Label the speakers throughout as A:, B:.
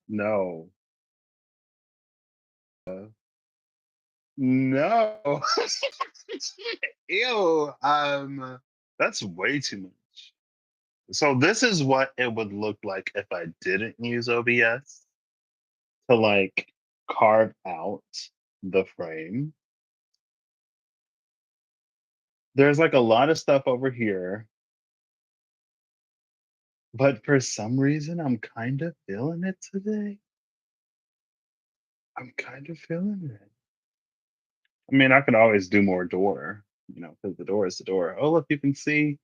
A: No. No. Ew. That's way too much. So this is what it would look like if I didn't use OBS to like carve out the frame. There's like a lot of stuff over here, but for some reason I'm kind of feeling it today. I'm kind of feeling it. I mean, I could always do more door, because the door is the door. Oh, look, you can see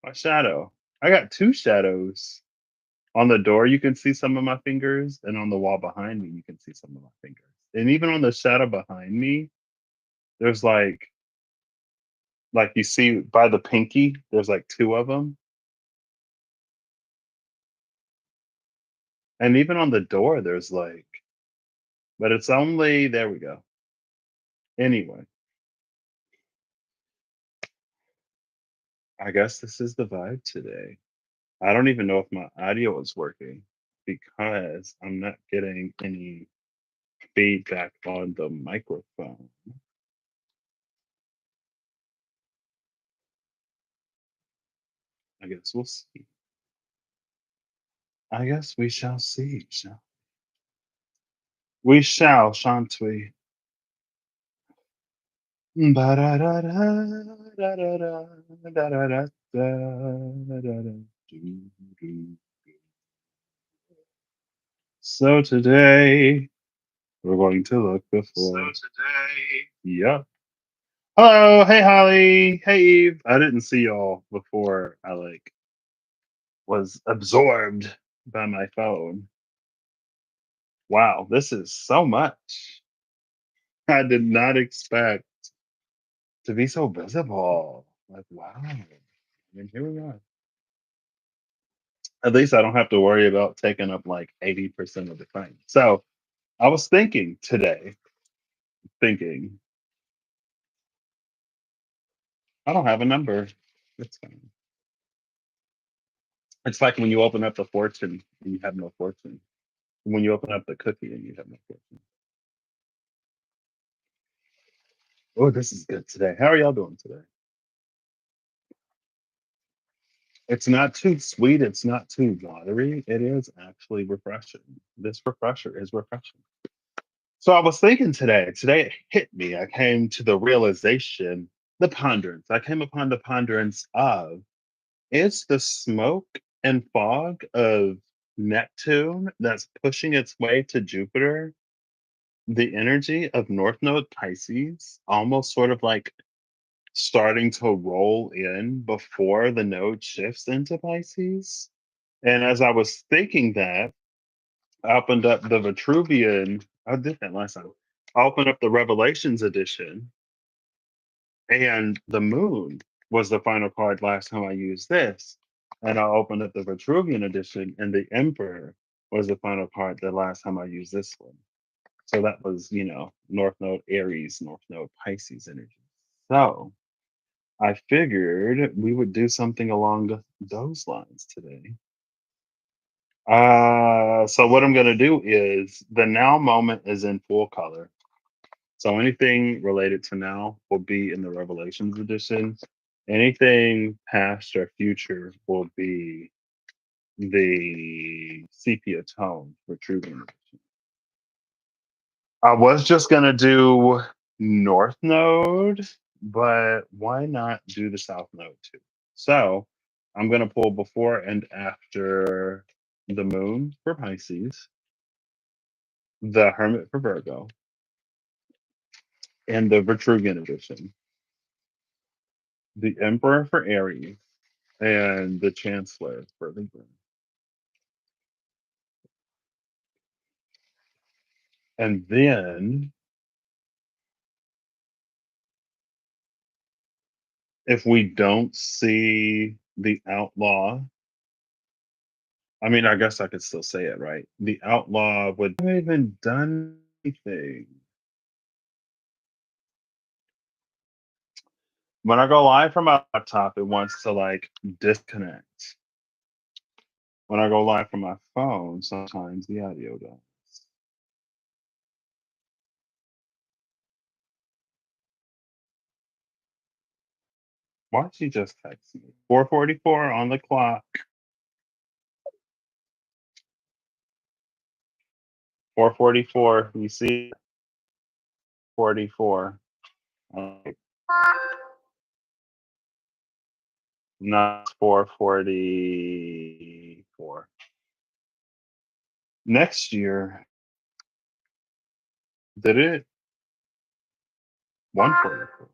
A: my shadow. I got two shadows. On the door, you can see some of my fingers, and on the wall behind me, you can see some of my fingers. And even on the shadow behind me, there's like you see by the pinky, there's like two of them. And even on the door, there's like, but it's only there we go. Anyway, I guess this is the vibe today. I don't even know if my audio is working because I'm not getting any feedback on the microphone. I guess we'll see. I guess we shall see. We shall, shan't we? Ba-da-da-da, da-da-da, da-da-da, da-da-da, doo-doo. So today we're going to look before. Yep. Hello, hey Holly, hey Eve. I didn't see y'all before I like was absorbed by my phone. Wow, this is so much. I did not expect to be so visible. Like, wow. I mean, here we are. At least I don't have to worry about taking up like 80% of the time. So I was thinking today, thinking, I don't have a number. It's fine. It's like when you open up the fortune and you have no fortune. When you open up the cookie and you have no fortune. Oh, this is good today. How are y'all doing today? It's not too sweet. It's not too watery. It is actually refreshing. This refresher is refreshing. So I was thinking today, it hit me. I came to the realization, the ponderance. I came upon the ponderance of it's the smoke and fog of Neptune that's pushing its way to Jupiter, the energy of North Node Pisces, almost sort of like starting to roll in before the node shifts into Pisces. And as I was thinking that, I opened up the Vitruvian. I did that last time. I opened up the Revelations edition, and the moon was the final card last time I used this. And I opened up the Vitruvian edition, and the Emperor was the final card the last time I used this one. So that was, North Node Aries, North Node Pisces energy. So I figured we would do something along those lines today. So what I'm gonna do is the now moment is in full color. So anything related to now will be in the Revelations edition. Anything past or future will be the sepia tone for Trugan edition. I was just gonna do North Node, but why not do the South Node too? So I'm gonna pull before and after the moon for Pisces, the Hermit for Virgo, and the Vitruvian edition, the Emperor for Aries, and the Chancellor for Libra. And then if we don't see the outlaw, I mean, I guess I could still say it, right? The outlaw would have even done anything. When I go live from my laptop, it wants to like disconnect. When I go live from my phone, sometimes the audio does. Why'd she just text me? 4:44 on the clock. 4:44. You see? 44. Uh, Not 4:44. Next year, did it? 1:44.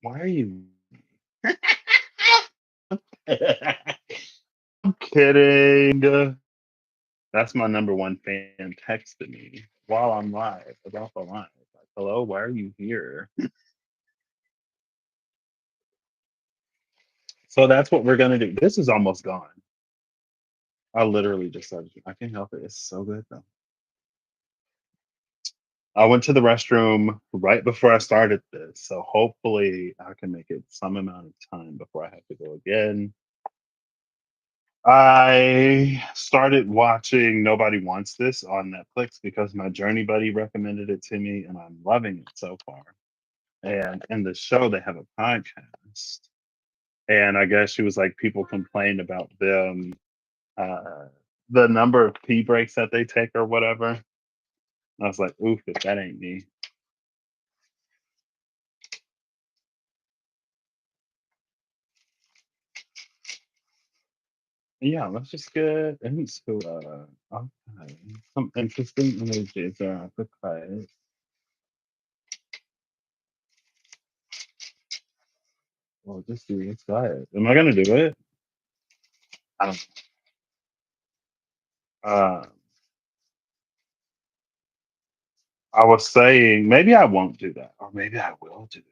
A: Why are you? I'm kidding. That's my number one fan texted me while I'm live, about the live. Like, hello, why are you here? So that's what we're gonna do. This is almost gone. I literally just said I can't help it. It's so good though. I went to the restroom right before I started this, so hopefully I can make it some amount of time before I have to go again. I started watching Nobody Wants This on Netflix because my journey buddy recommended it to me, and I'm loving it so far. And in the show, they have a podcast, and I guess she was like, people complained about them, uh, the number of pee breaks that they take or whatever. And I was like, oof, if that ain't me. Yeah, let's just get into okay. Some interesting images are at the cut. Well, just do let's try it. Am I gonna do it? I don't I was saying maybe I won't do that, or maybe I will do that.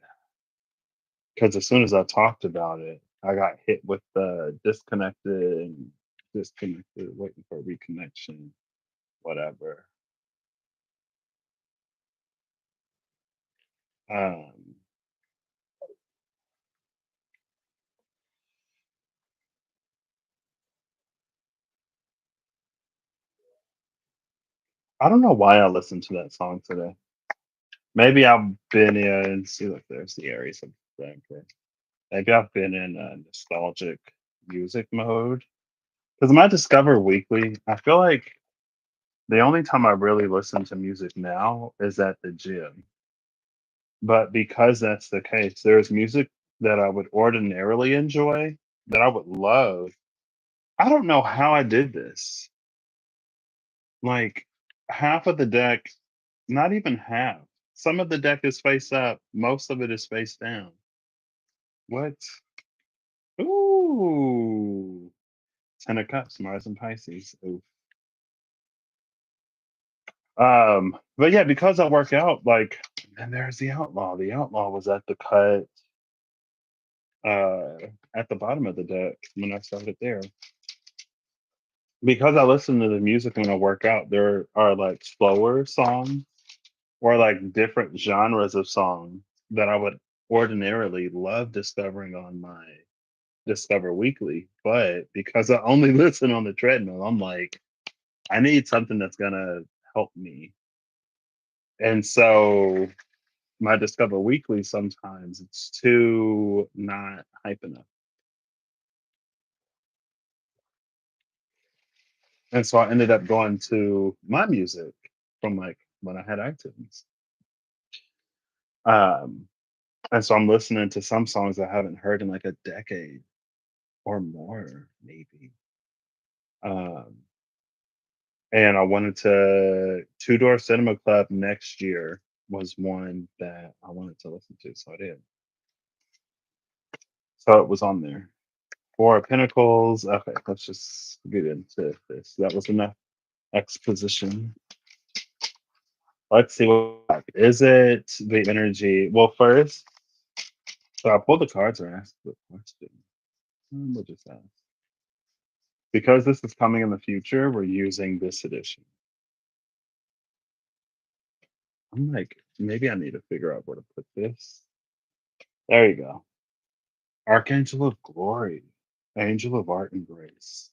A: Because as soon as I talked about it, I got hit with the disconnected, waiting for reconnection, whatever. Um, I don't know why I listened to that song today. Maybe I've been in. See, look, there's the Aries of Banker. Maybe I've been in a nostalgic music mode. Because my Discover Weekly, I feel like the only time I really listen to music now is at the gym. But because that's the case, there's music that I would ordinarily enjoy that I would love. I don't know how I did this. Like half of the deck, not even half. Some of the deck is face up, most of it is face down. What? Ooh. Ten of Cups, Mars and Pisces. Ooh. But yeah, because I work out, like, and there's the Outlaw. The Outlaw was at the cut uh at the bottom of the deck when I started there. Because I listen to the music when I work out, there are like slower songs or like different genres of songs that I would ordinarily love discovering on my Discover Weekly. But because I only listen on the treadmill, I'm like, I need something that's gonna help me. And so my Discover Weekly sometimes it's too not hype enough. And so I ended up going to my music from like when I had iTunes. Um, and so I'm listening to some songs I haven't heard in like a decade or more, maybe. Um, and I wanted to Two Door Cinema Club next year was one that I wanted to listen to, so I did. So it was on there. Four of Pentacles. Okay, let's just get into this. That was enough exposition. Let's see what is it. The energy. Well, first, so I pulled the cards and asked the question. We'll just ask. Because this is coming in the future, we're using this edition. I'm like, maybe I need to figure out where to put this. There you go. Archangel of Glory, Angel of Art and Grace.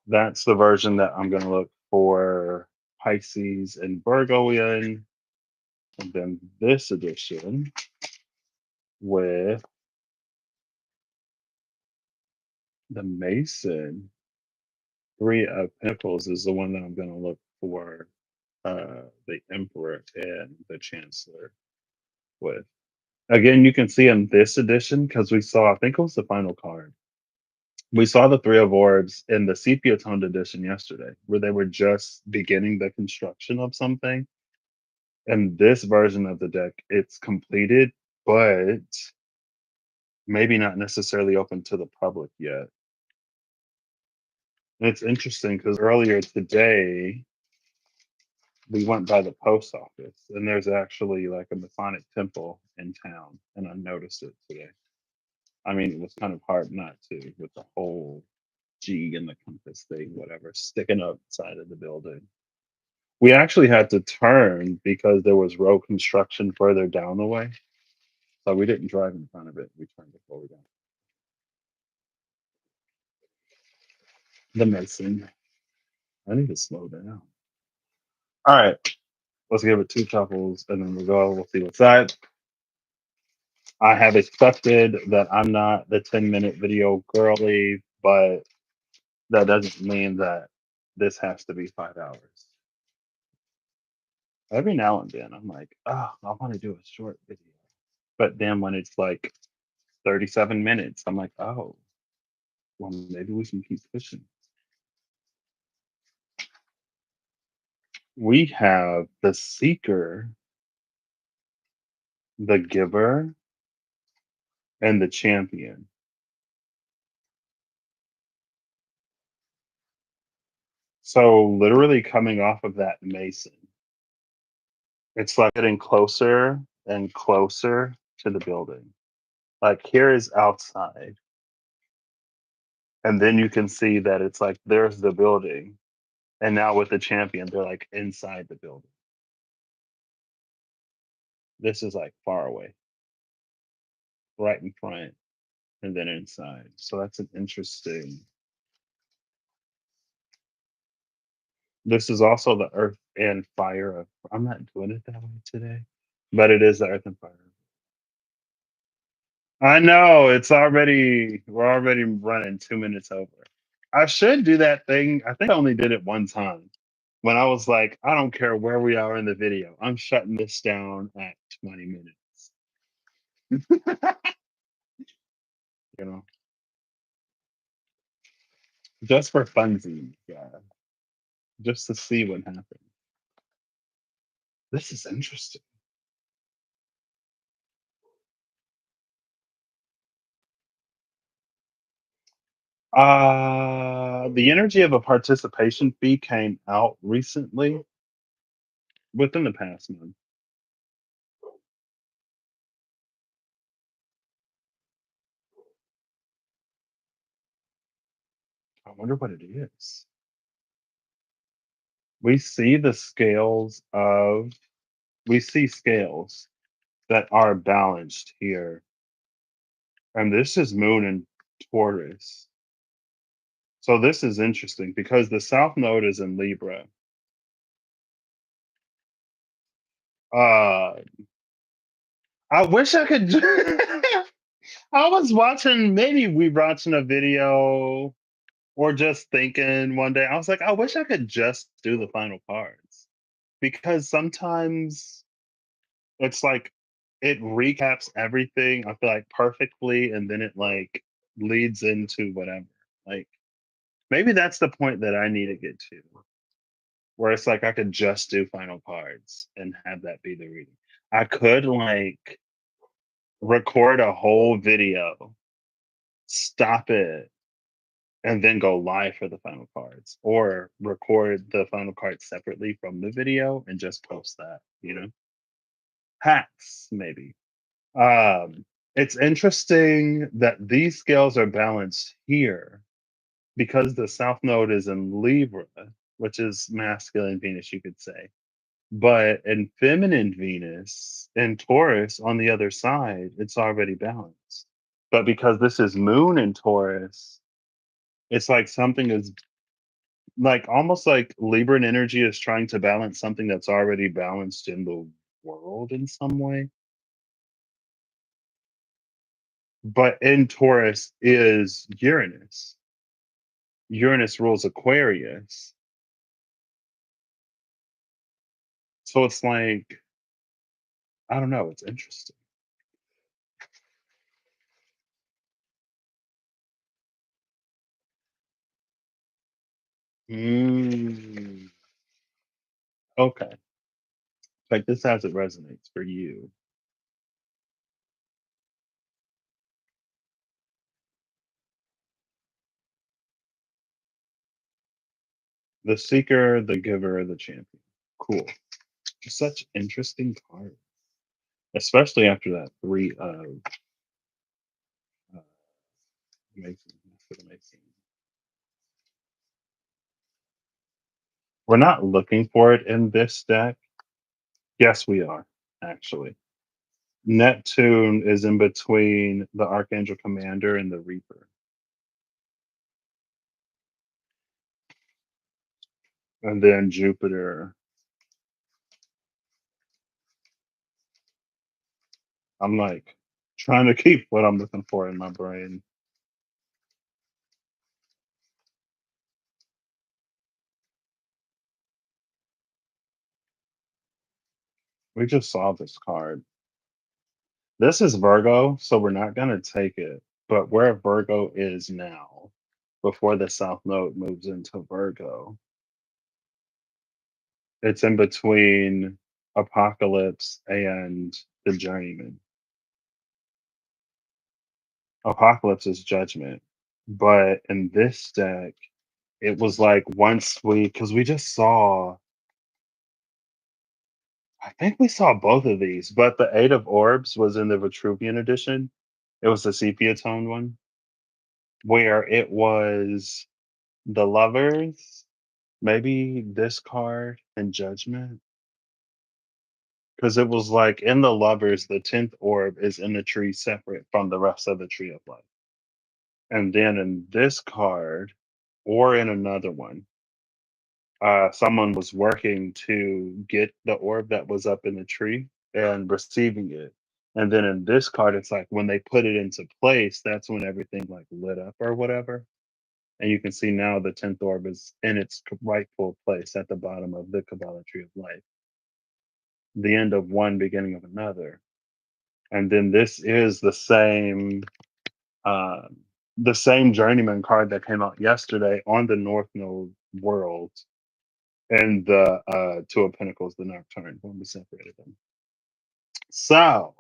A: That's the version that I'm going to look for Pisces and Virgo in. And then this edition with the Mason, Three of Pentacles, is the one that I'm going to look for the Emperor and the Chancellor with. Again, you can see in this edition, because we saw, I think it was the final card. We saw the Three of Orbs in the sepia toned edition yesterday, where they were just beginning the construction of something. And this version of the deck, it's completed, but maybe not necessarily open to the public yet. And it's interesting because earlier today, we went by the post office, and there's actually like a Masonic temple in town, and I noticed it today. I mean, it was kind of hard not to with the whole G and the compass thing, whatever, sticking outside of the building. We actually had to turn because there was road construction further down the way. So we didn't drive in front of it. We turned before we got the Mason. I need to slow down. All right, let's give it two shuffles and then we'll go. We'll see what's that. I have accepted that I'm not the 10-minute video girly, but that doesn't mean that this has to be 5 hours. Every now and then I'm like, oh, I want to do a short video. But then when it's like 37 minutes, I'm like, oh, well, maybe we can keep pushing. We have the Seeker, the Giver, and the Champion. So literally coming off of that Mason, it's like getting closer and closer to the building. Like here is outside. And then you can see that it's like there's the building. And now with the champion, they're like inside the building. This is like far away, right in front, and then inside. So that's an interesting. This is also the earth and fire of. I'm not doing it that way today, but it is the earth and fire. I know we're already running 2 minutes over. I should do that thing. I think I only did it one time when I was like, I don't care where we are in the video. I'm shutting this down at 20 minutes. You know, just for funsies, yeah, just to see what happens. This is interesting. The energy of a participation fee came out recently within the past month. I wonder what it is. We see the scales of we see scales that are balanced here. And this is Moon and Taurus. So this is interesting because the South Node is in Libra. Uh I wish I could I was watching maybe we watching a video or just thinking one day, I was like, I wish I could just do the final cards. Because sometimes it's like it recaps everything, I feel like perfectly, and then it like leads into whatever. Like maybe that's the point that I need to get to, where it's like I could just do final cards and have that be the reading. I could like record a whole video, stop it, and then go live for the final cards, or record the final cards separately from the video and just post that, hacks maybe. It's interesting that these scales are balanced here because the South Node is in Libra, which is masculine Venus, you could say. But in feminine Venus and Taurus on the other side, it's already balanced. But because this is moon in Taurus, it's like something is like almost like Libran energy is trying to balance something that's already balanced in the world in some way. But in Taurus is Uranus. Uranus rules Aquarius. So it's like, I don't know, it's interesting. Mm, okay. Like this as it resonates for you. The seeker, the giver, the champion. Cool. Such interesting cards. Especially after that three of amazing. That's amazing. We're not looking for it in this deck. Yes, we are, actually. Neptune is in between the Archangel Commander and the Reaper. And then Jupiter. I'm like trying to keep what I'm looking for in my brain. We just saw this card. This is Virgo, so we're not going to take it. But where Virgo is now, before the South Node moves into Virgo, it's in between Apocalypse and the Journeyman. Apocalypse is Judgment. But in this deck, it was like once because we just saw, I think we saw both of these, but the Eight of Orbs was in the Vitruvian edition. It was the sepia tone one, where it was the lovers, maybe this card and Judgment. Because it was like in the lovers, the 10th orb is in the tree separate from the rest of the tree of life. And then in this card, or in another one, someone was working to get the orb that was up in the tree and receiving it. And then in this card, it's like when they put it into place, that's when everything like lit up or whatever. And you can see now the 10th orb is in its rightful place at the bottom of the Kabbalah tree of life, the end of one, beginning of another. And then this is um, the same journeyman card that came out yesterday on the North Node world and the Two of Pentacles, the Nocturne, when we separated them. So,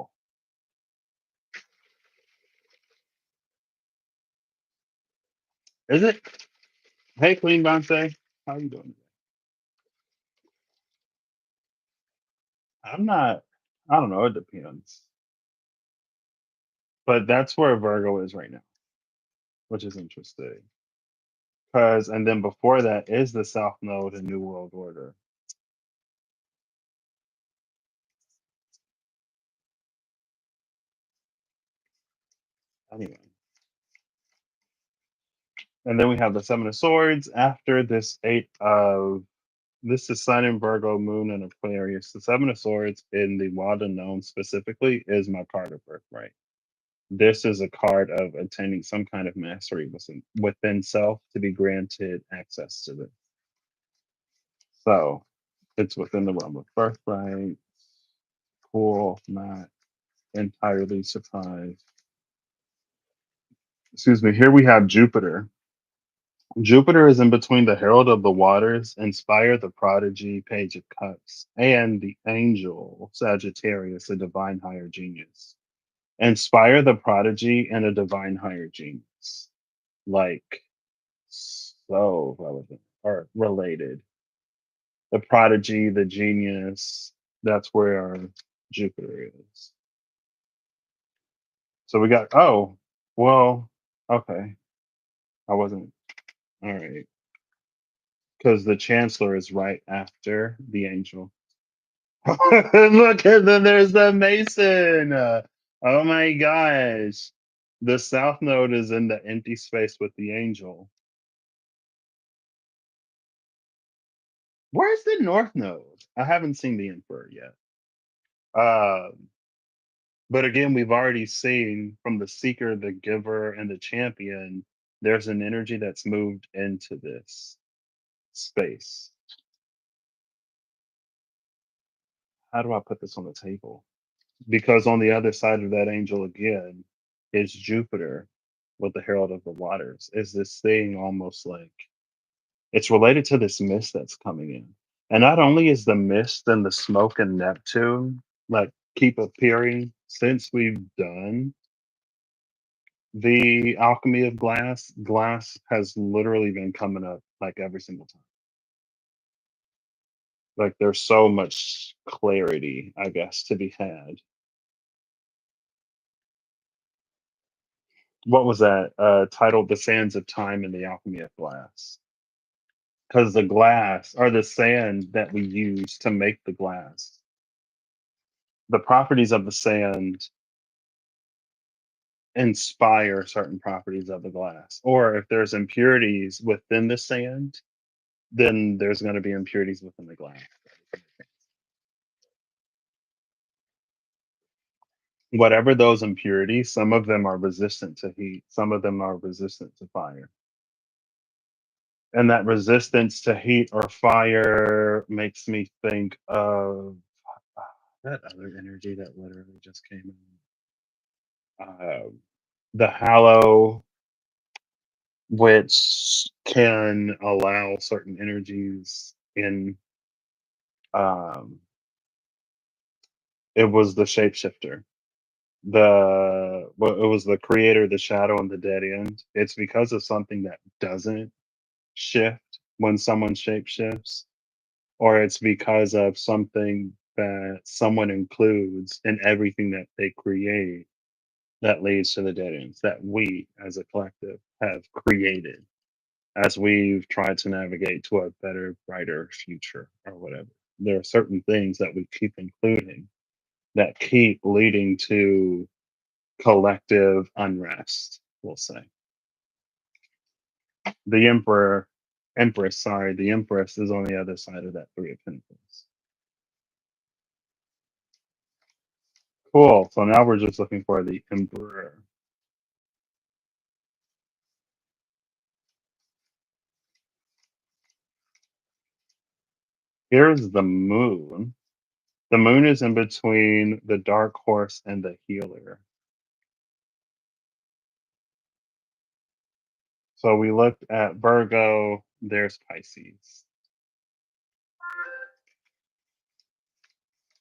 A: is it? Hey, Queen Bonsai, how you doing? I'm not. I don't know. It depends, but that's where Virgo is right now, which is interesting. Because and then before that is the South Node and New World Order. Anyway, and then we have the Seven of Swords after this Eight of. This is Sun in Virgo, Moon in Aquarius. The Seven of Swords in the Wild Unknown specifically is my card of birthright. This is a card of attaining some kind of mastery within self to be granted access to this. So it's within the realm of birthright. Cool, not entirely surprised. Excuse me. Here we have Jupiter. Jupiter is in between the Herald of the Waters, Inspire the Prodigy, Page of Cups, and the Angel Sagittarius, a divine higher genius. Inspire the Prodigy and a divine higher genius. Like, so relevant or related. The Prodigy, the genius, that's where Jupiter is. So we got, oh, well, okay. I wasn't, all right. Because the Chancellor is right after the Angel. Look, and then there's the Mason. Oh my gosh. The south node is in the empty space with the angel. Where's the north node? I haven't seen the emperor yet. Um, but again, we've already seen from the seeker, the giver, and the champion, there's an energy that's moved into this space. How do I put this on the table? Because on the other side of that angel again is Jupiter with the herald of the waters. Is this thing almost like it's related to this mist that's coming in. And not only is the mist and the smoke and Neptune like keep appearing since we've done the alchemy of glass, glass has literally been coming up like every single time. Like there's so much clarity, I guess, to be had. What was that? Titled The Sands of Time in the Alchemy of Glass. Because the glass or the sand that we use to make the glass, the properties of the sand inspire certain properties of the glass. Or if there's impurities within the sand, then there's going to be impurities within the glass. Whatever those impurities, some of them are resistant to heat, some of them are resistant to fire. And that resistance to heat or fire makes me think of that other energy that literally just came in. The hallow, which can allow certain energies in. Um, it was the shapeshifter. It was the creator, the shadow, and the dead end. It's because of something that doesn't shift when someone shapeshifts, or it's because of something that someone includes in everything that they create that leads to the dead ends that we as a collective have created as we've tried to navigate to a better, brighter future or whatever. There are certain things that we keep including that keep leading to collective unrest, we'll say. The Empress, sorry, the Empress is on the other side of that Three of Pentacles. Cool. So now we're just looking for the Emperor. Here's the Moon. The Moon is in between the Dark Horse and the Healer. So we looked at Virgo, there's Pisces.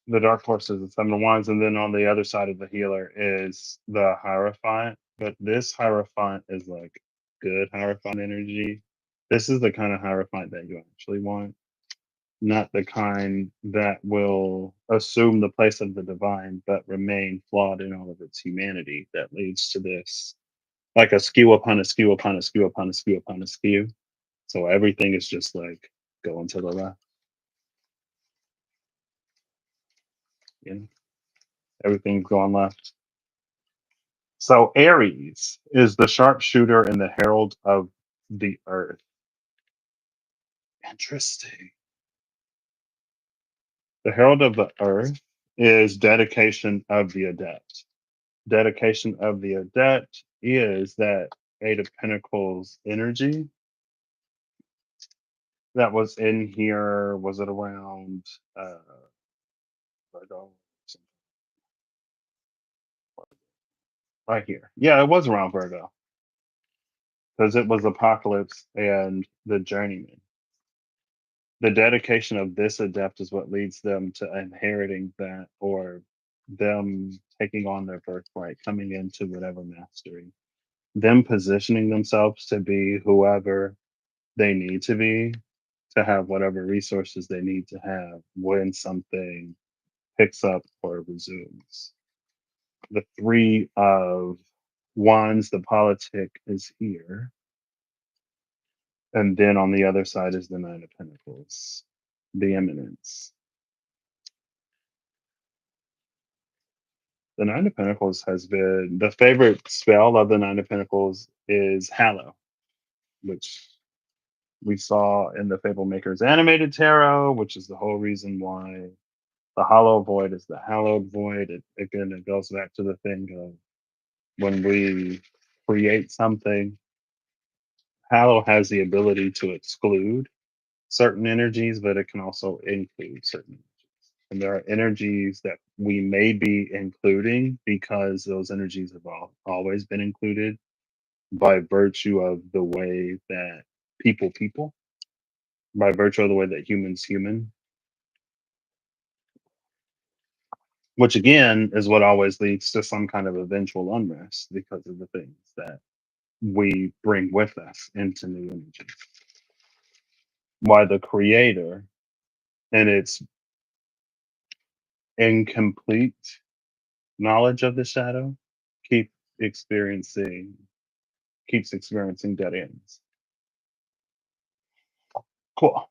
A: The Dark Horse is the Seven of Wands, and then on the other side of the Healer is the Hierophant. But this Hierophant is like good Hierophant energy. This is the kind of Hierophant that you actually want, not the kind that will assume the place of the divine but remain flawed in all of its humanity that leads to this like a skew upon a skew upon a skew upon a skew upon a skew. So everything is just like going to the left. You know, everything's going left. So Aries is the sharpshooter and the herald of the earth. Interesting. The herald of the earth is dedication of the adept. Dedication of the adept is that Eight of Pentacles energy that was in here. Was it around Virgo? Right here. Yeah, it was around Virgo because it was Apocalypse and the Journeyman. The dedication of this adept is what leads them to inheriting that or them taking on their birthright, coming into whatever mastery, them positioning themselves to be whoever they need to be to have whatever resources they need to have when something picks up or resumes. The Three of Wands, the politic is here. And then on the other side is the Nine of Pentacles, the eminence. The Nine of Pentacles has been the favorite spell of the Nine of Pentacles is Hallow, which we saw in the Fable Maker's animated tarot, which is the whole reason why the Hollow Void is the Hallowed Void. Again, it goes back to the thing of when we create something, Hallow has the ability to exclude certain energies, but it can also include certain energies. And there are energies that we may be including because those energies have always been included by virtue of the way that people, by virtue of the way that human, which again is what always leads to some kind of eventual unrest because of the things that we bring with us into new energy. Why the creator and its incomplete knowledge of the shadow keep experiencing keeps experiencing dead ends. Cool.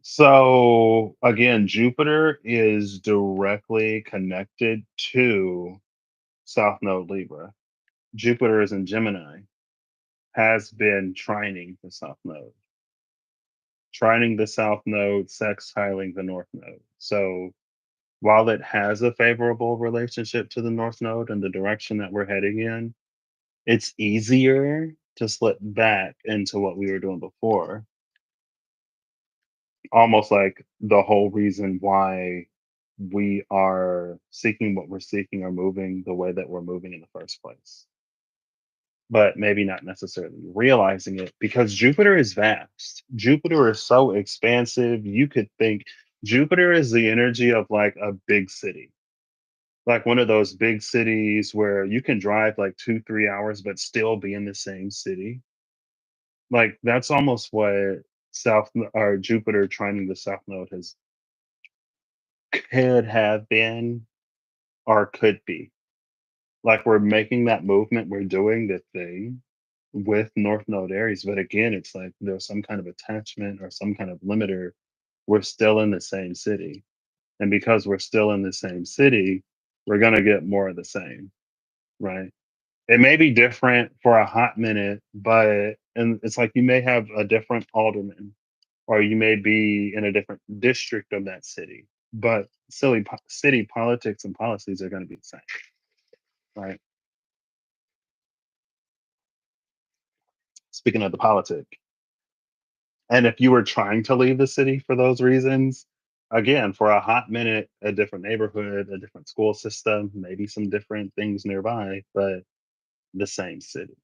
A: So again, Jupiter is directly connected to South Node Libra. Jupiter is in Gemini, has been trining the South Node, trining the South Node, sextiling the North Node. So while it has a favorable relationship to the North Node and the direction that we're heading in, it's easier to slip back into what we were doing before. Almost like the whole reason why we are seeking what we're seeking or moving the way that we're moving in the first place. But maybe not necessarily realizing it because Jupiter is vast. Jupiter is so expansive. You could think Jupiter is the energy of like a big city, like one of those big cities where you can drive like 2, 3 hours, but still be in the same city. Like that's almost what or Jupiter trining the South Node has could have been or could be. Like we're making that movement, we're doing the thing with North Node Aries, but again, it's like there's some kind of attachment or some kind of limiter. We're still in the same city. And because we're still in the same city, we're gonna get more of the same, right? It may be different for a hot minute, but and it's like you may have a different alderman or you may be in a different district of that city, but city politics and policies are going to be the same, right? Speaking of the politic, and if you were trying to leave the city for those reasons, again, for a hot minute, a different neighborhood, a different school system, maybe some different things nearby, but the same city.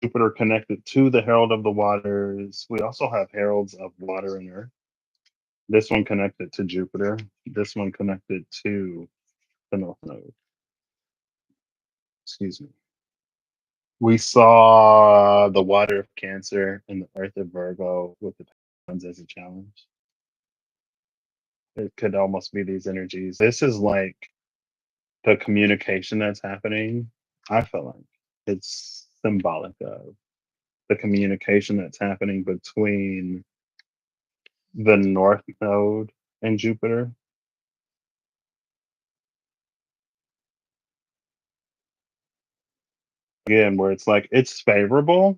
A: Jupiter connected to the Herald of the Waters. We also have heralds of water and earth. This one connected to Jupiter. This one connected to the North Node. Excuse me. We saw the water of Cancer and the earth of Virgo with the ones as a challenge. It could almost be these energies. This is like the communication that's happening. I feel like it's symbolic of the communication that's happening between the North Node and Jupiter. Again, where it's like it's favorable,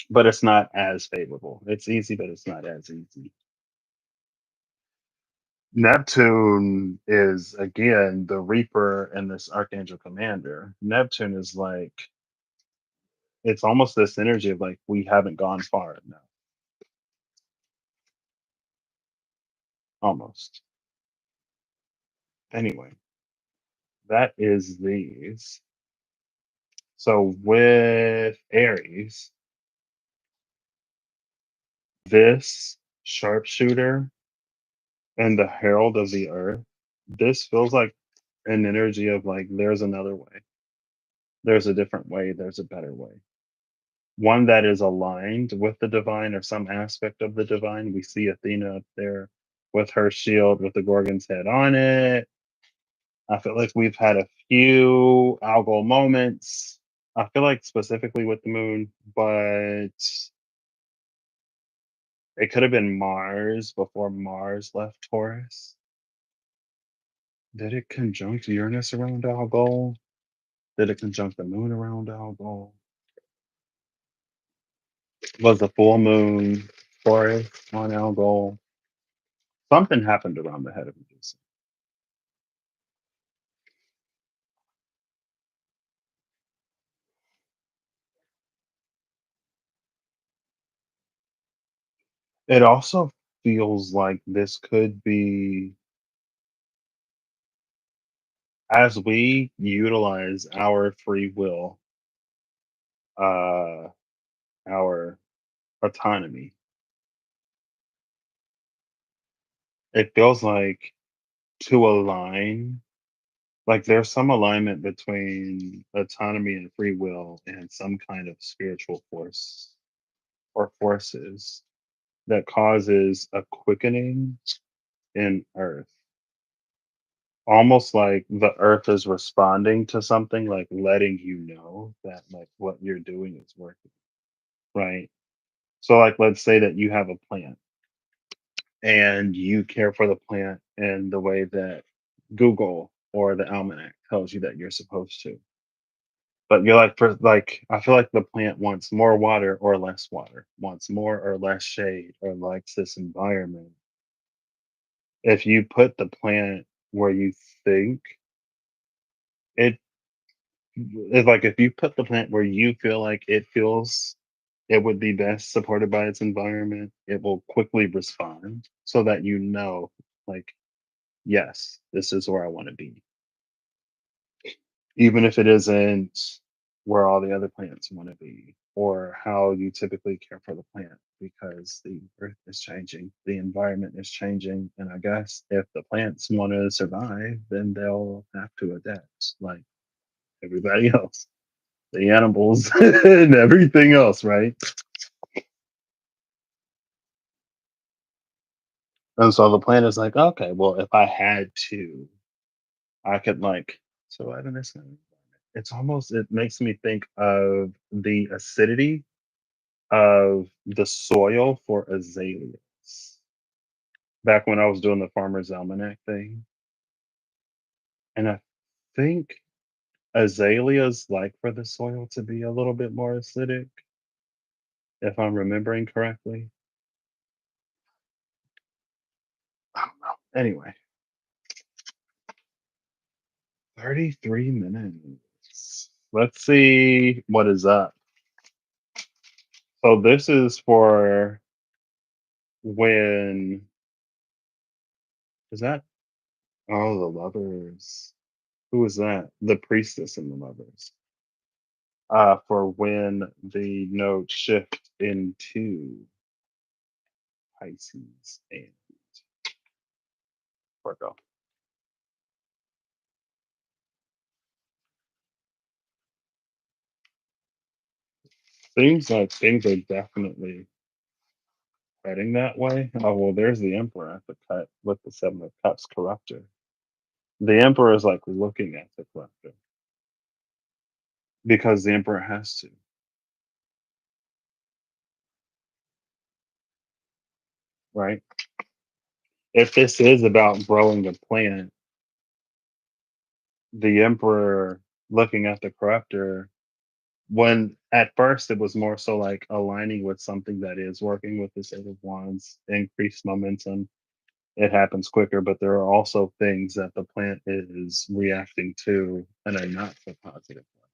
A: but it's not as favorable. It's easy, but it's not as easy. Neptune is again the Reaper and this Archangel Commander. Neptune is like it's almost this energy of like we haven't gone far enough. Almost. Anyway, that is these. So with Aries, this sharpshooter and the Herald of the Earth, this feels like an energy of like there's another way. There's a different way, there's a better way. One that is aligned with the divine or some aspect of the divine. We see Athena up there with her shield with the Gorgon's head on it. I feel like we've had a few algal moments I feel like specifically with the moon, but it could have been Mars before Mars left Taurus. Did it conjunct Uranus around Algol? Did it conjunct the moon around Algol? Was the full moon Taurus on Algol? Something happened around the head of Medusa. It also feels like this could be as we utilize our free will, uh, our autonomy. It feels like to align, like there's some alignment between autonomy and free will and some kind of spiritual force or forces that causes a quickening in Earth. Almost like the Earth is responding to something, like letting you know that like what you're doing is working, right? So like let's say that you have a plant and you care for the plant in the way that Google or the almanac tells you that you're supposed to. But you're like, for like, I feel like the plant wants more water, wants more or less shade, or likes this environment. If you put the plant where you think it it's like if you put the plant where you feel like it feels it would be best supported by its environment, it will quickly respond so that you know, like, yes, this is where I want to be. Even if it isn't where all the other plants want to be or how you typically care for the plant because the earth is changing, the environment is changing. And I guess if the plants want to survive, then they'll have to adapt like everybody else, the animals and everything else, right? And so the plant is like, okay, well, if I had to, I could like survive in this environment. It's almost, it makes me think of the acidity of the soil for azaleas back when I was doing the farmer's almanac thing. And I think azaleas like for the soil to be a little bit more acidic, if I'm remembering correctly. I don't know. Anyway, 33 minutes. Let's see what is up. So this is for when is that? Oh, the lovers. Who is that? The priestess and the lovers. For when the nodes shift into Pisces and Virgo. Seems like things are definitely heading that way. Oh well, there's the Emperor at the cut with the Seven of Cups corruptor. The Emperor is like looking at the corruptor because the Emperor has to, right? If this is about growing a plant, the Emperor looking at the corruptor, when at first it was more so like aligning with something that is working with this Eight of Wands, increased momentum, it happens quicker, but there are also things that the plant is reacting to in a not so positive way.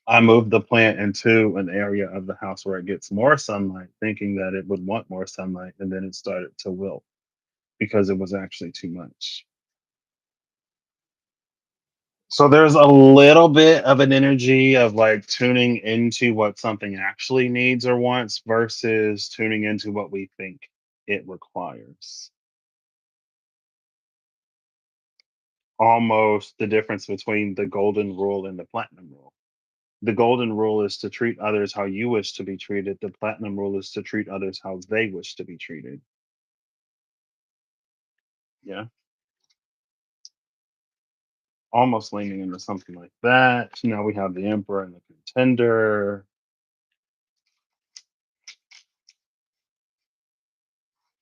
A: I moved the plant into an area of the house where it gets more sunlight, thinking that it would want more sunlight, and then it started to wilt because it was actually too much. So there's a little bit of an energy of like tuning into what something actually needs or wants versus tuning into what we think it requires. Almost the difference between the golden rule and the platinum rule. The golden rule is to treat others how you wish to be treated. The platinum rule is to treat others how they wish to be treated. Yeah. almost leaning into something like that. Now we have the Emperor and the Contender.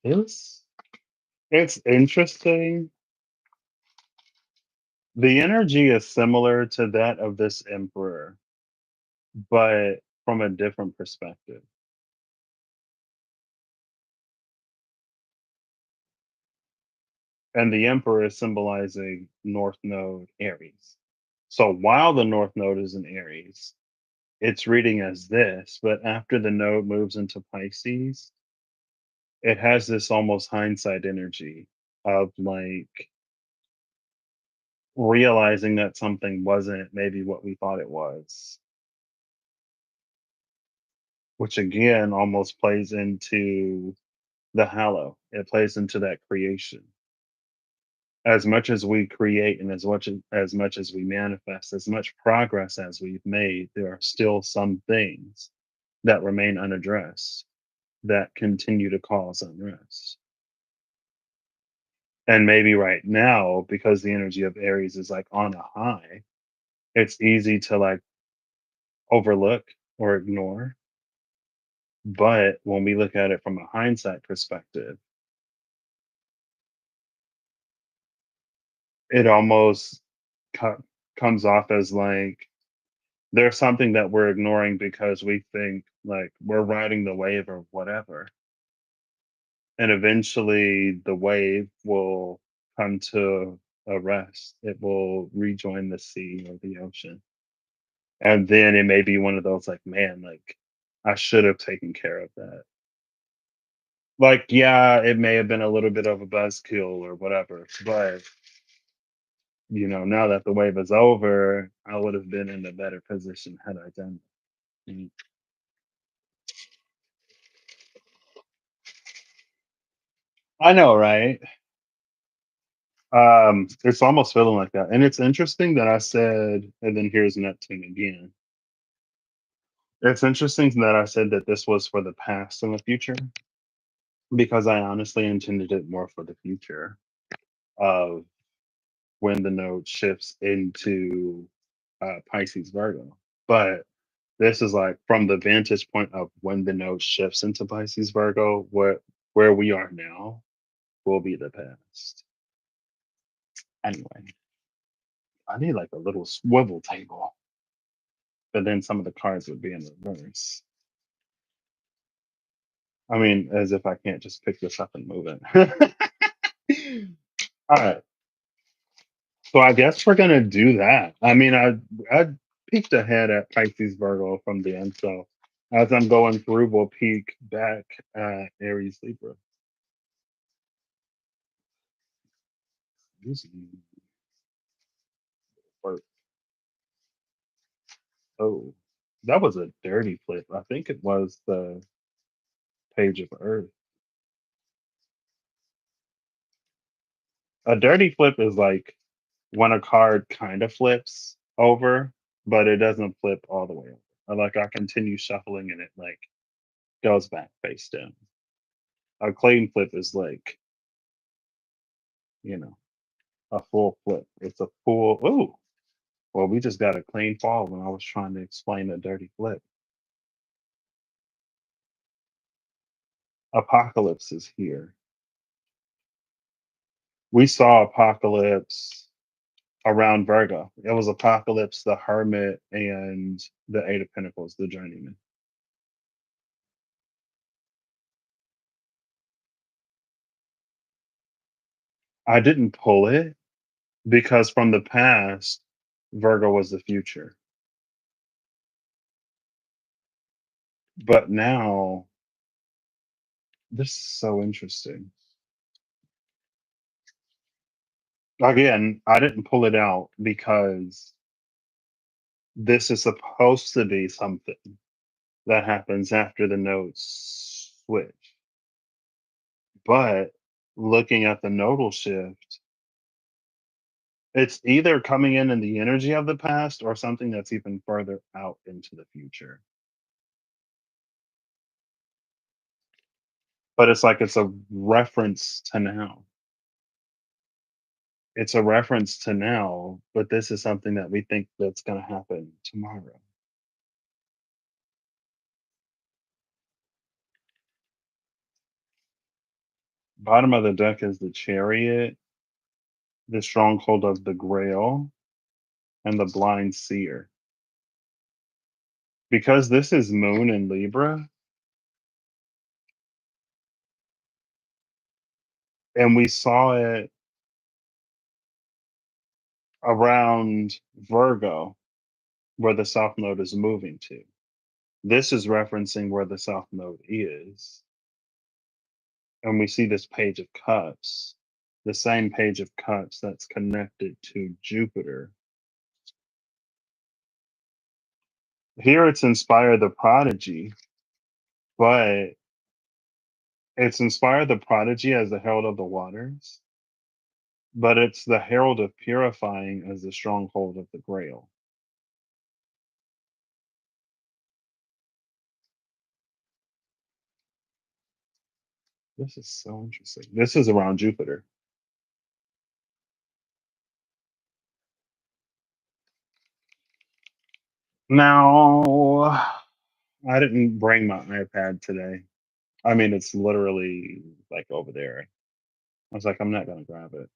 A: It's it's interesting. The energy is similar to that of this Emperor, but from a different perspective. And the Emperor is symbolizing North Node Aries. So while the North Node is in Aries, it's reading as this, but after the node moves into Pisces, it has this almost hindsight energy of like realizing that something wasn't maybe what we thought it was, which again almost plays into the hallow. It plays into that creation. As much as we create and as much as we manifest, as much progress as we've made, there are still some things that remain unaddressed that continue to cause unrest. And maybe right now, because the energy of Aries is like on a high, it's easy to like overlook or ignore. But when we look at it from a hindsight perspective, it almost co- comes off as like there's something that we're ignoring because we think like we're riding the wave or whatever. And eventually the wave will come to a rest. It will rejoin the sea or the ocean. And then it may be one of those like, man, like I should have taken care of that. Like, yeah, it may have been a little bit of a buzzkill or whatever, but now that the wave is over, I would have been in a better position had I done it. I know, right? It's almost feeling like that. And it's interesting that I said, and then here's Neptune again. It's interesting that I said that this was for the past and the future because I honestly intended it more for the future of when the node shifts into Pisces Virgo. But this is like from the vantage point of when the node shifts into Pisces Virgo, where we are now will be the past. Anyway, I need like a little swivel table, but then some of the cards would be in reverse. I mean, as if I can't just pick this up and move it. All right. So I guess we're gonna do that. I mean, I peeked ahead at Pisces Virgo from the end. So as I'm going through, we'll peek back at Aries Libra. Using work. Oh, that was a dirty flip. I think it was the Page of Earth. A dirty flip is like when a card kind of flips over, but it doesn't flip all the way over. Or like I continue shuffling and it like goes back face down. A clean flip is like, you know, a full flip. It's a full, ooh, well, we just got a clean fall when I was trying to explain a dirty flip. Apocalypse is here. We saw Apocalypse around Virgo. It was Apocalypse, the Hermit, and the Eight of Pentacles, the Journeyman. I didn't pull it because from the past, Virgo was the future. But now, this is so interesting. Again, I didn't pull it out because this is supposed to be something that happens after the nodes switch. But looking at the nodal shift, it's either coming in the energy of the past or something that's even further out into the future. But it's like it's a reference to now. It's a reference to now, but this is something that we think that's going to happen tomorrow. Bottom of the deck is the Chariot, the Stronghold of the Grail, and the Blind Seer. Because this is Moon in Libra, and we saw it around Virgo, where the South Node is moving to. This is referencing where the South Node is. And we see this Page of Cups, the same Page of Cups that's connected to Jupiter. Here it's inspired the prodigy, but it's inspired the prodigy as the herald of the waters, but it's the herald of purifying as the stronghold of the grail. This is so interesting. This is around Jupiter. Now, I didn't bring my iPad today. I mean, it's literally like over there. I was like, I'm not going to grab it.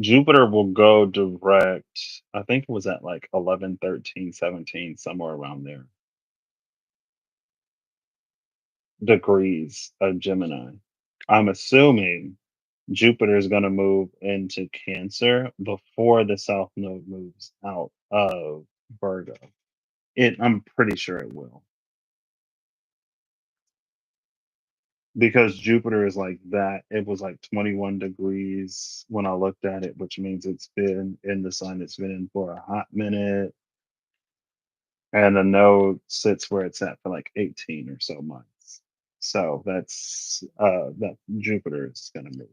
A: Jupiter will go direct. I think it was at like 11, 13, 17, somewhere around there. Degrees of Gemini. I'm assuming Jupiter is going to move into Cancer before the South Node moves out of Virgo. I'm pretty sure it will, because Jupiter is like that. It was like 21 degrees when I looked at it, which means it's been in the sun. It's been in for a hot minute, and the node sits where it's at for like 18 or so months. So that Jupiter is going to move.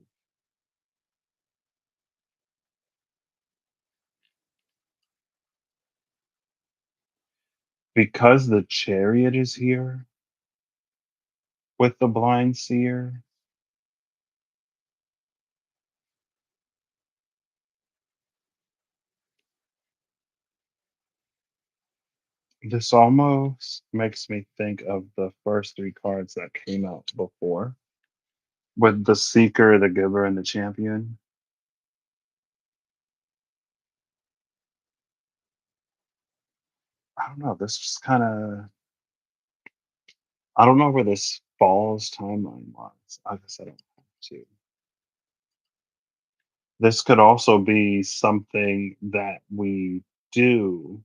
A: Because the Chariot is here with the Blind Seer. This almost makes me think of the first three cards that came out before, with the Seeker, the Giver, and the Champion. I don't know. This just kind of, I don't know where this falls timeline wise. I guess I don't have to. This could also be something that we do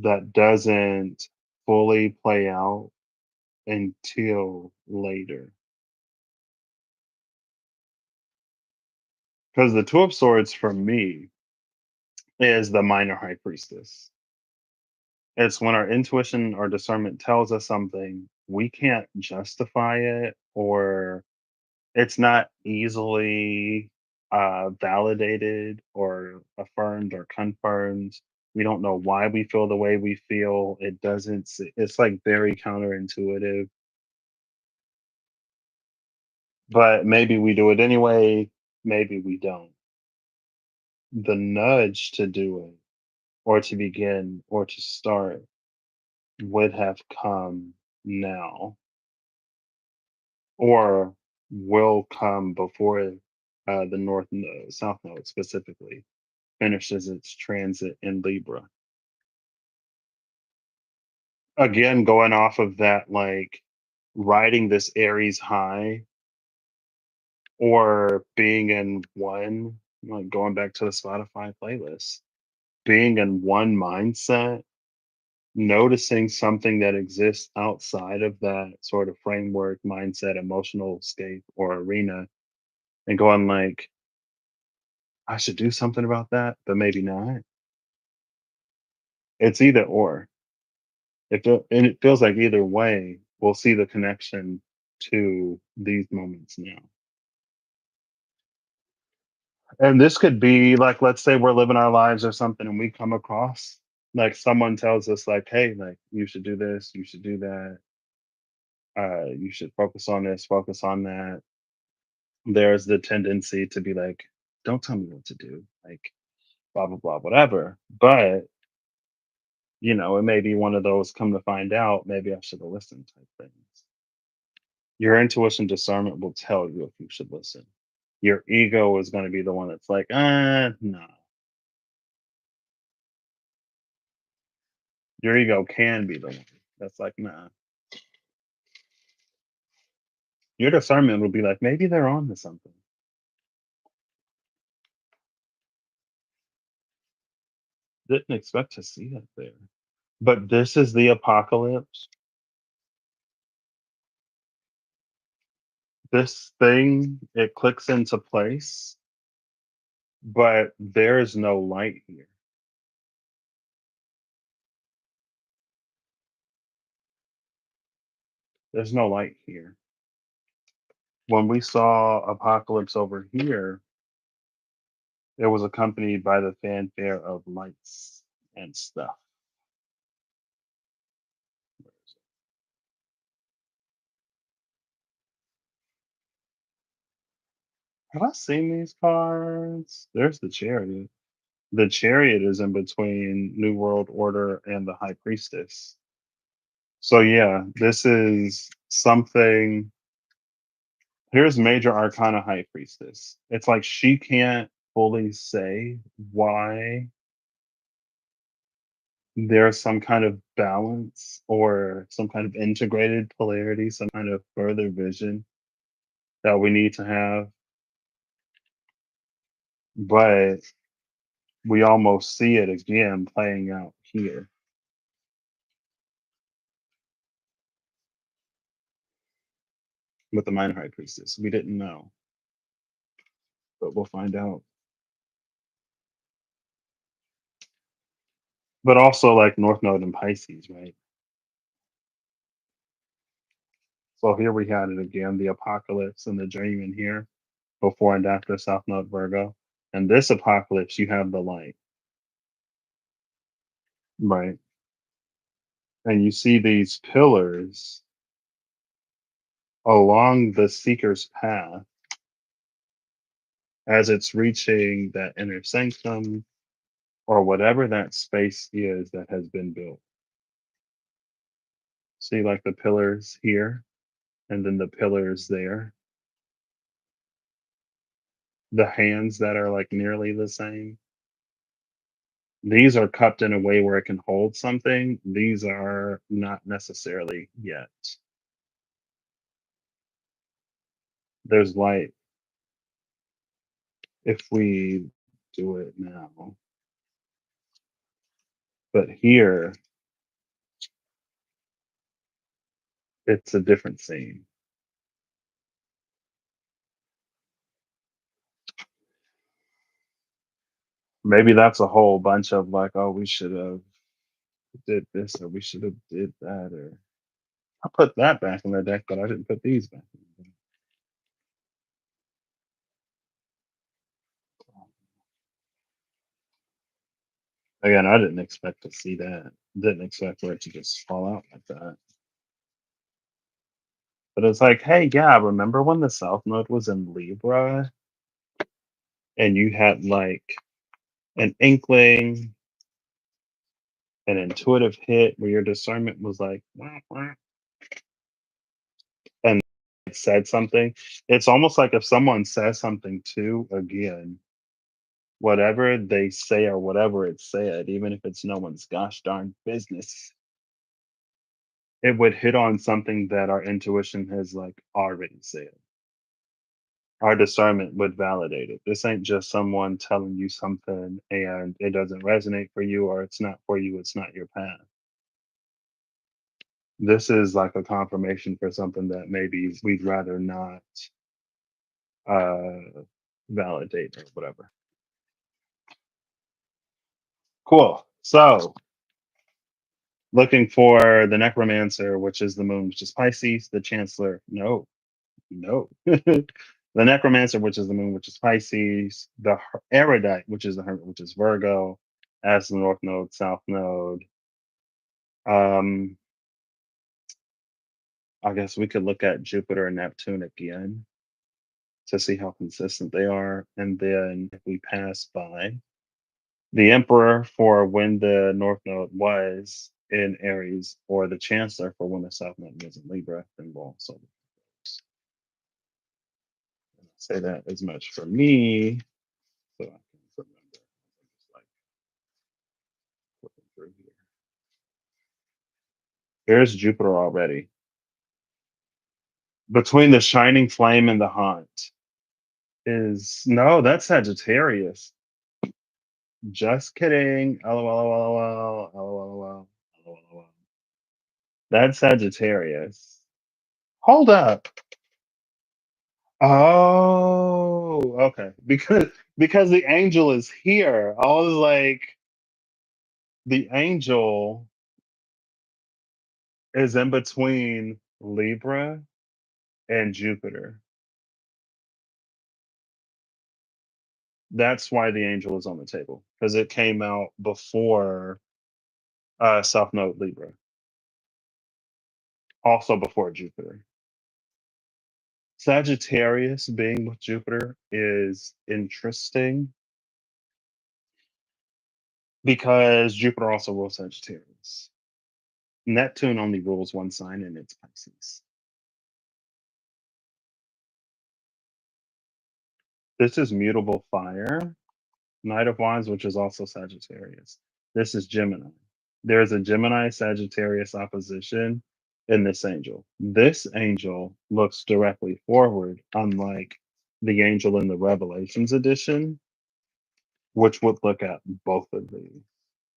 A: that doesn't fully play out until later. Because the Two of Swords for me is the minor high priestess. It's when our intuition or discernment tells us something, we can't justify it, or it's not easily validated or affirmed or confirmed. We don't know why we feel the way we feel. It's like very counterintuitive, but maybe we do it anyway, maybe we don't. The nudge to do it, or to begin, or to start would have come now, or will come before the North Node, South Node specifically, finishes its transit in Libra. Again, going off of that, like riding this Aries high, or being in one, like going back to the Spotify playlist, being in one mindset, noticing something that exists outside of that sort of framework, mindset, emotional state, or arena, and going like, I should do something about that, but maybe not. It's either or. And it feels like either way, we'll see the connection to these moments now. And this could be like, let's say we're living our lives or something, and we come across like someone tells us, like, hey, like you should do this, you should do that, you should focus on this, focus on that. there's the tendency to be like, don't tell me what to do, like blah blah blah, whatever. But it may be one of those come to find out, maybe I should have listened type things. Your intuition discernment will tell you if you should listen. Your ego is going to be the one that's like, no. Your ego can be the one that's like, nah. Your discernment will be like, maybe they're on to something. Didn't expect to see that there. But this is the apocalypse. This thing, it clicks into place, but there's no light here. There's no light here. When we saw apocalypse over here, it was accompanied by the fanfare of lights and stuff. Have I seen these cards? There's the chariot. The chariot is in between New World Order and the High Priestess. So yeah, this is something. Here's Major Arcana High Priestess. It's like she can't fully say why there's some kind of balance or some kind of integrated polarity, some kind of further vision that we need to have. But we almost see it again playing out here with the Minor High Priestess. We didn't know, but we'll find out. But also like North Node and Pisces, right? So here we had it again, the apocalypse and the dream in here, before and after South Node Virgo. And this apocalypse, you have the light, right? And you see these pillars along the seeker's path as it's reaching that inner sanctum or whatever that space is that has been built. See, like the pillars here and then the pillars there, the hands that are like nearly the same. These are cupped in a way where it can hold something. These are not necessarily yet. There's light if we do it now. But here, it's a different scene. Maybe that's a whole bunch of like, oh, we should have did this or we should have did that or I put that back in the deck, but I didn't put these back in the deck. Again, I didn't expect to see that. Didn't expect for it to just fall out like that. But it's like, hey, yeah, remember when the South Node was in Libra and you had like an inkling, an intuitive hit where your discernment was like, "Wah, wah," and it said something. It's almost like if someone says something too, again, whatever they say or whatever it said, even if it's no one's gosh darn business, it would hit on something that our intuition has like already said. Our discernment would validate it. This ain't just someone telling you something and it doesn't resonate for you or it's not for you, it's not your path. This is like a confirmation for something that maybe we'd rather not uh validate or whatever. Cool. So looking for the necromancer, which is the moon, which is Pisces, the chancellor. No, no. The necromancer, which is the moon, which is Pisces, the erudite, which is the hermit, which is Virgo, as the north node, south node. Um, I guess we could look at Jupiter and Neptune again. to see how consistent they are. And then if we pass by the Emperor for when the North Node was in Aries, or the Chancellor for when the South Node was in Libra, then we'll also say that as much for me. So I can remember. I'm just like flipping through here. There's Jupiter already. Between the shining flame and the haunt is no, that's Sagittarius. Just kidding. LOL, LOL, LOL, LOL, LOL. That's Sagittarius. Hold up. Oh, okay. Because the angel is here. I was like, the angel is in between Libra and Jupiter. That's why the angel is on the table, because it came out before South Node Libra, also before Jupiter. Sagittarius being with Jupiter is interesting because Jupiter also rules Sagittarius. Neptune only rules one sign, and it's Pisces. This is mutable fire, Knight of Wands, which is also Sagittarius. This is Gemini. There is a Gemini Sagittarius opposition in this angel. This angel looks directly forward, unlike the angel in the Revelations edition, which would look at both of these.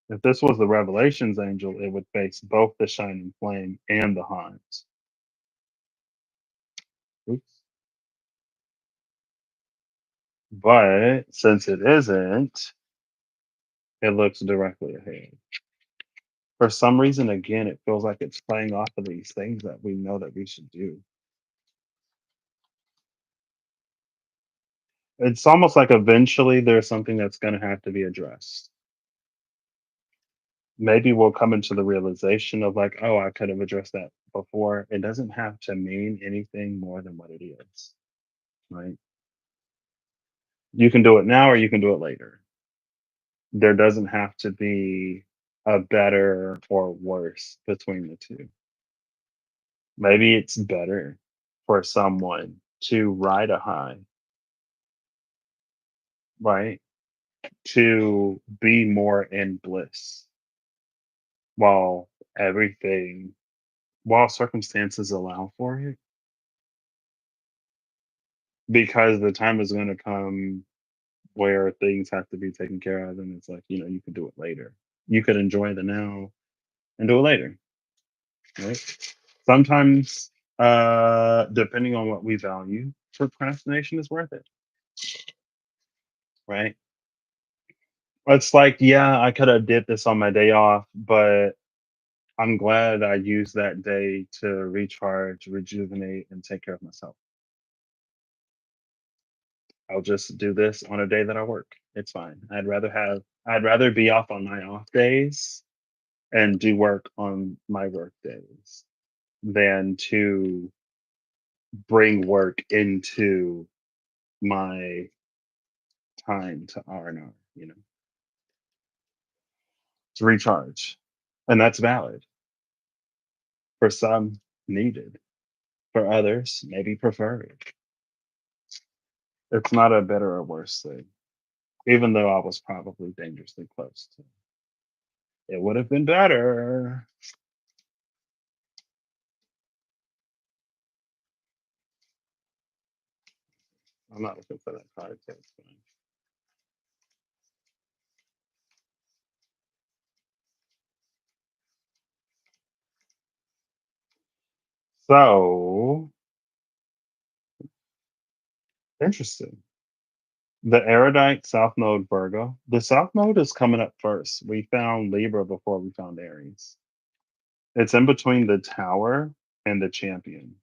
A: If this was the Revelations angel, it would face both the shining flame and the haunt. Oops. But since it isn't, it looks directly ahead. For some reason, again, it feels like it's playing off of these things that we know that we should do. It's almost like eventually there's something that's going to have to be addressed. Maybe we'll come into the realization of like, oh, I could have addressed that before. It doesn't have to mean anything more than what it is, right? You can do it now or you can do it later. There doesn't have to be a better or worse between the two. Maybe it's better for someone to ride a high, right? To be more in bliss while everything, while circumstances allow for it, because the time is going to come where things have to be taken care of. And it's like, you can do it later. You could enjoy the now and do it later, right? Sometimes, depending on what we value, procrastination is worth it, right? It's like, yeah, I could have did this on my day off, but I'm glad I used that day to recharge, rejuvenate, and take care of myself. I'll just do this on a day that I work. It's fine. I'd rather be off on my off days and do work on my work days than to bring work into my time to R&R, to recharge. And that's valid. For some, needed. For others, maybe preferred. It's not a better or worse thing, even though I was probably dangerously close to. It would have been better. I'm not looking for that card, so it's fine. So interesting. The erudite South Node Virgo. The South Node is coming up first. We found Libra before we found Aries. It's in between the Tower and the Champion.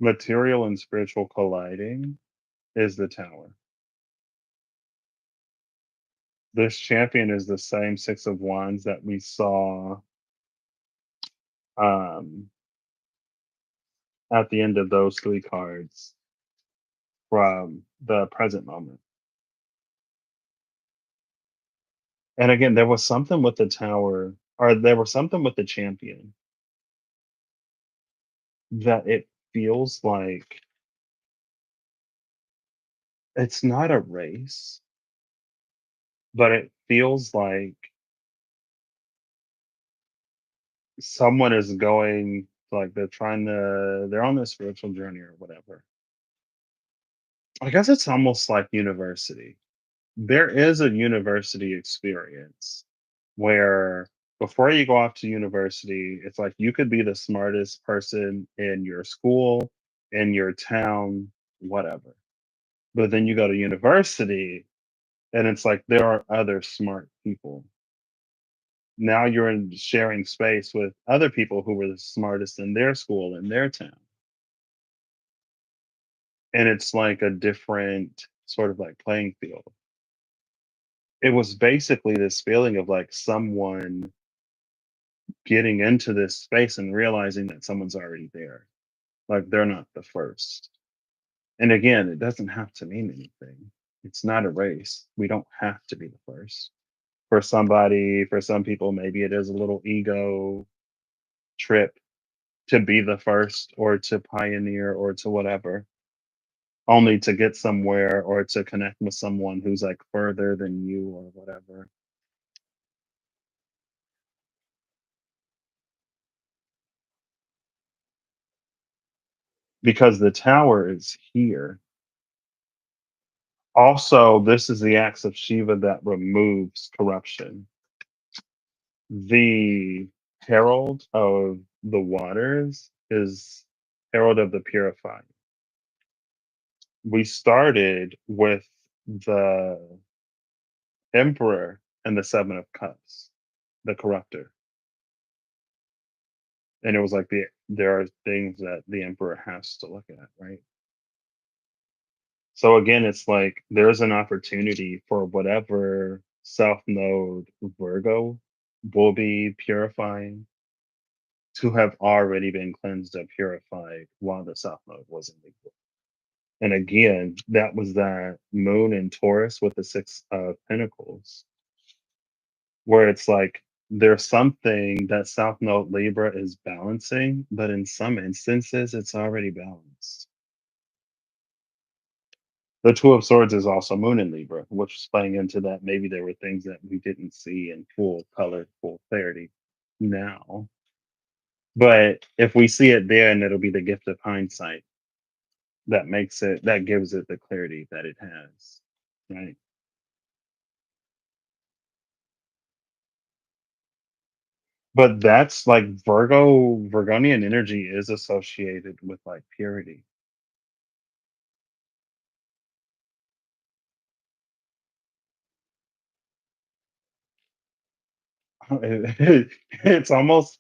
A: Material and spiritual colliding is the Tower. This Champion is the same Six of Wands that we saw um, at the end of those three cards from the present moment. And again, there was something with the tower, or there was something with the champion that it feels like it's not a race, but it feels like someone is going, like they're on this spiritual journey or whatever. I guess it's almost like university. There is a university experience where before you go off to university, it's like you could be the smartest person in your school, in your town, whatever. But then you go to university and it's like there are other smart people. Now you're in sharing space with other people who were the smartest in their school, in their town. And it's like a different sort of like playing field. It was basically this feeling of like someone getting into this space and realizing that someone's already there. Like they're not the first. And again, it doesn't have to mean anything. It's not a race. We don't have to be the first. For somebody, for some people, maybe it is a little ego trip to be the first or to pioneer or to whatever, only to get somewhere or to connect with someone who's like further than you or whatever. Because the tower is here. Also, this is the acts of Shiva that removes corruption. The herald of the waters is herald of the purifying. We started with the emperor and the seven of cups, the corrupter. And it was like there are things that the emperor has to look at, right? So again, it's like there's an opportunity for whatever South Node Virgo will be purifying to have already been cleansed and purified while the South Node was in Libra. And again, that was that moon in Taurus with the six of pentacles, where it's like there's something that South Node Libra is balancing, but in some instances, it's already balanced. The Two of Swords is also Moon in Libra, which is playing into that. Maybe there were things that we didn't see in full color, full clarity now. But if we see it there, and it'll be the gift of hindsight that gives it the clarity that it has. Right. But that's like Virgonian energy is associated with like purity. It's almost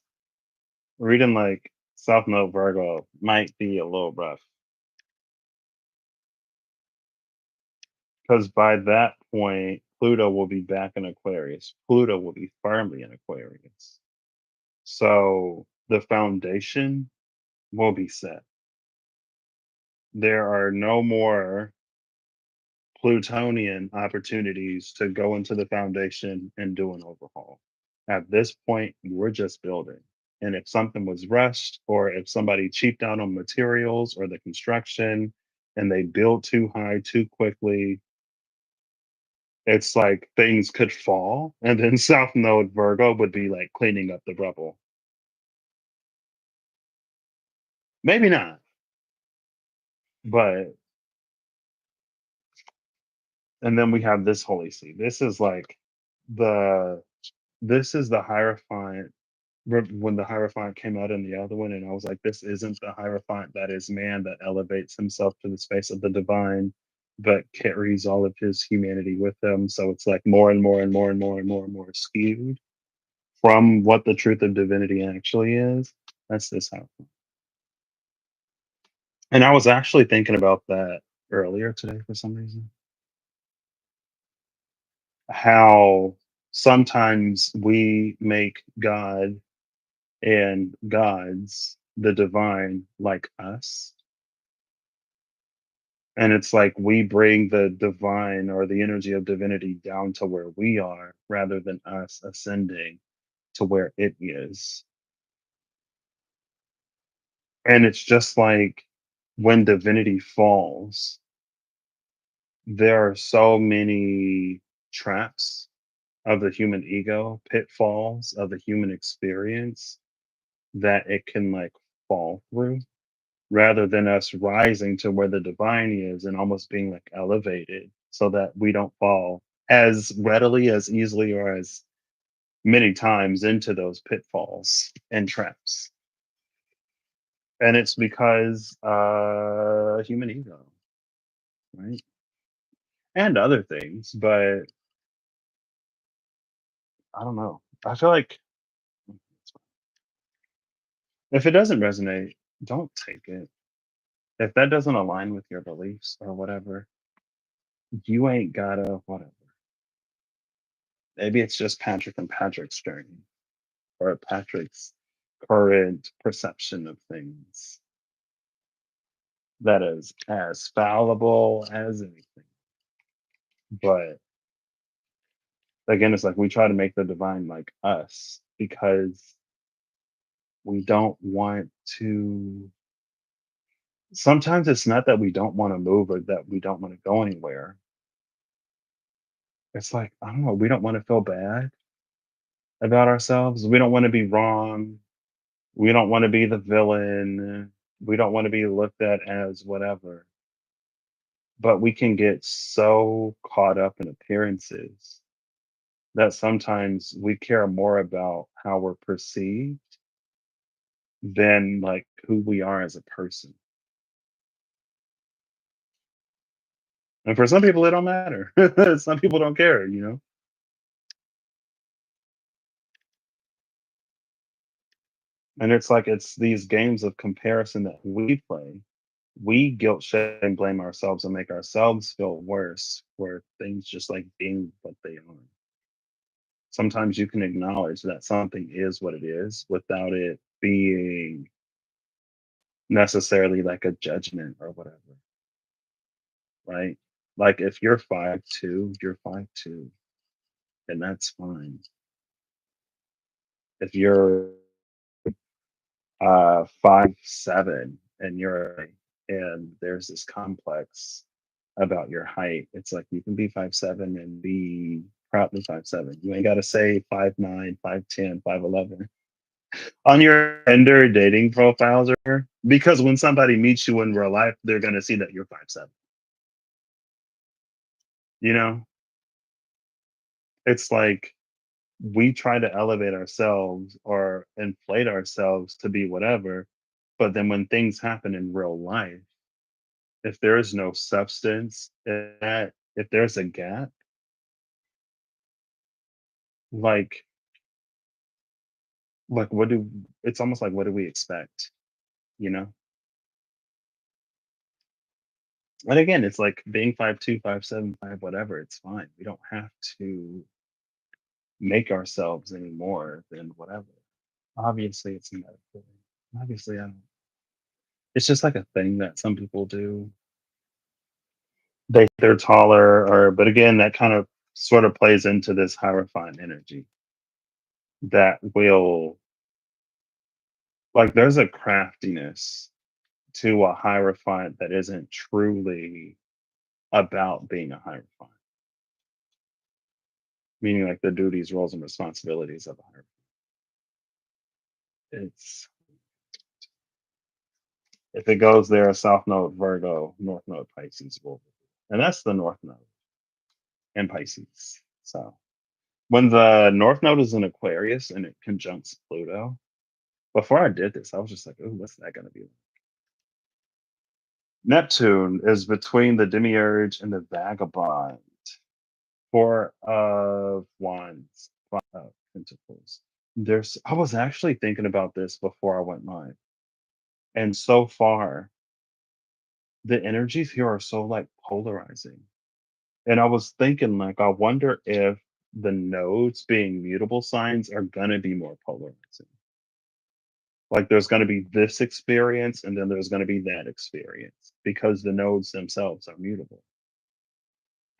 A: reading like South Node Virgo might be a little rough because by that point, Pluto will be back in Aquarius. Pluto will be firmly in Aquarius. So the foundation will be set. There are no more Plutonian opportunities to go into the foundation and do an overhaul. At this point, we're just building. And if something was rushed, or if somebody cheaped out on materials or the construction and they build too high too quickly, it's like things could fall. And then South Node Virgo would be like cleaning up the rubble. Maybe not, but and then we have this holy see. The this is the Hierophant when the Hierophant came out in the other one, and I was like, this isn't the Hierophant that is man that elevates himself to the space of the divine, but carries all of his humanity with him. So it's like more and more and more and more and more and more skewed from what the truth of divinity actually is. That's this Hierophant. And I was actually thinking about that earlier today for some reason. How sometimes we make God and gods, the divine, like us. And it's like we bring the divine or the energy of divinity down to where we are rather than us ascending to where it is. And it's just like when divinity falls, there are so many traps of the human ego, pitfalls of the human experience that it can like fall through rather than us rising to where the divine is and almost being like elevated so that we don't fall as readily, as easily, or as many times into those pitfalls and traps. And it's because human ego, right? And other things, but I don't know. I feel like if it doesn't resonate, don't take it. If that doesn't align with your beliefs or whatever, you ain't gotta whatever. Maybe it's just Patrick and Patrick's journey or Patrick's current perception of things that is as fallible as anything. But again, it's like we try to make the divine like us because we don't want to. Sometimes it's not that we don't want to move or that we don't want to go anywhere. It's like, I don't know, we don't want to feel bad about ourselves. We don't want to be wrong. We don't want to be the villain. We don't want to be looked at as whatever. But we can get so caught up in appearances that sometimes we care more about how we're perceived than like who we are as a person. And for some people, it don't matter. Some people don't care, you know? And it's like it's these games of comparison that we play. We guilt, shame, and blame ourselves and make ourselves feel worse for things just like being what they are. Sometimes you can acknowledge that something is what it is without it being necessarily like a judgment or whatever, right? Like if you're 5'2", you're 5'2", and that's fine. If you're 5'7" and and there's this complex about your height, it's like you can be 5'7" and be proudly 5'7". You ain't gotta say 5'9", 5'10", 5'11" on your Tinder dating profiles or because when somebody meets you in real life, they're gonna see that you're 5'7". You know, it's like we try to elevate ourselves or inflate ourselves to be whatever, but then when things happen in real life, if there is no substance in that, if there's a gap, like what do it's almost like what do we expect, you know? And again, it's like being 5'2", 5'7", 5 whatever, it's fine. We don't have to make ourselves any more than whatever. Obviously, it's not. Obviously, I don't. It's just like a thing that some people do. They're taller, or but again, that kind of sort of plays into this hierophant energy that will like. There's a craftiness to a hierophant that isn't truly about being a hierophant, meaning like the duties, roles, and responsibilities of a hierophant. It's if it goes there, South Node Virgo, North Node Pisces will, and that's the North Node in Pisces. So when the North Node is in Aquarius and it conjuncts Pluto, before I did this, I was just like, "Ooh, what's that going to be like?" Neptune is between the Demiurge and the Vagabond. Four of Wands, Five of Pentacles. I was actually thinking about this before I went live, and so far, the energies here are so like polarizing. And I was thinking, like, I wonder if the nodes being mutable signs are gonna be more polarizing. Like there's going to be this experience and then there's going to be that experience because the nodes themselves are mutable.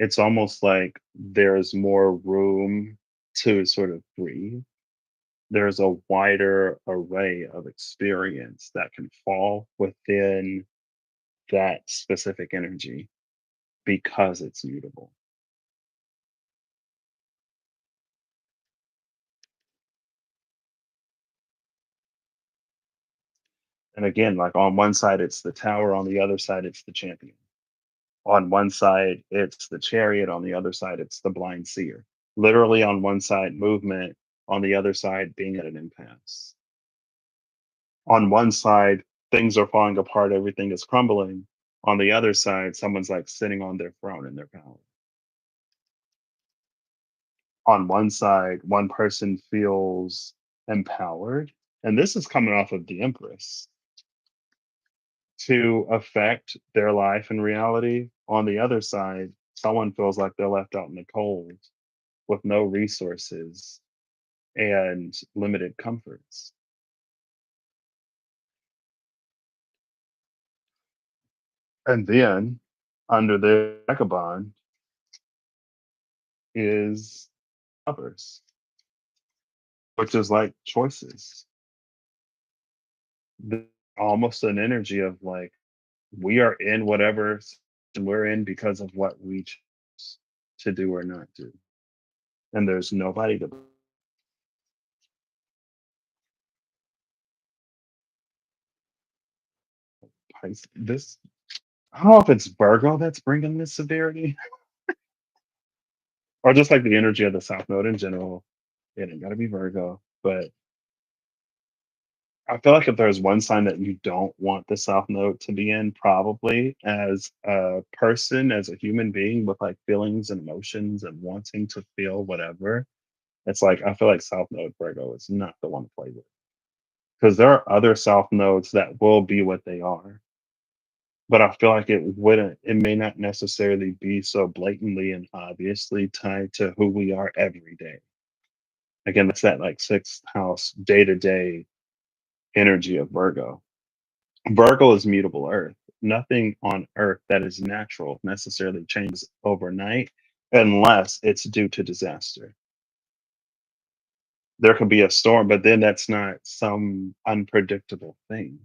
A: It's almost like there's more room to sort of breathe. There's a wider array of experience that can fall within that specific energy because it's mutable. And again, like on one side, it's the tower, on the other side, it's the champion. On one side, it's the chariot, on the other side, it's the blind seer. Literally on one side, movement, on the other side, being at an impasse. On one side, things are falling apart, everything is crumbling. On the other side, someone's like sitting on their throne in their power. On one side, one person feels empowered, and this is coming off of the Empress to affect their life and reality. On the other side, someone feels like they're left out in the cold with no resources and limited comforts. And then under the vagabond is others, which is like choices. Almost an energy of like we are in whatever we're in because of what we choose to do or not do. And there's nobody to this. I don't know if it's Virgo that's bringing this severity or just like the energy of the South Node in general. It ain't got to be Virgo, but I feel like if there's one sign that you don't want the South Node to be in, probably as a person, as a human being with like feelings and emotions and wanting to feel whatever, it's like I feel like South Node Virgo is not the one to play with because there are other South Nodes that will be what they are. But I feel like it may not necessarily be so blatantly and obviously tied to who we are every day. Again, that's that like sixth house day to day energy of Virgo. Virgo is mutable earth. Nothing on earth that is natural necessarily changes overnight unless it's due to disaster. There could be a storm, but then that's not some unpredictable thing.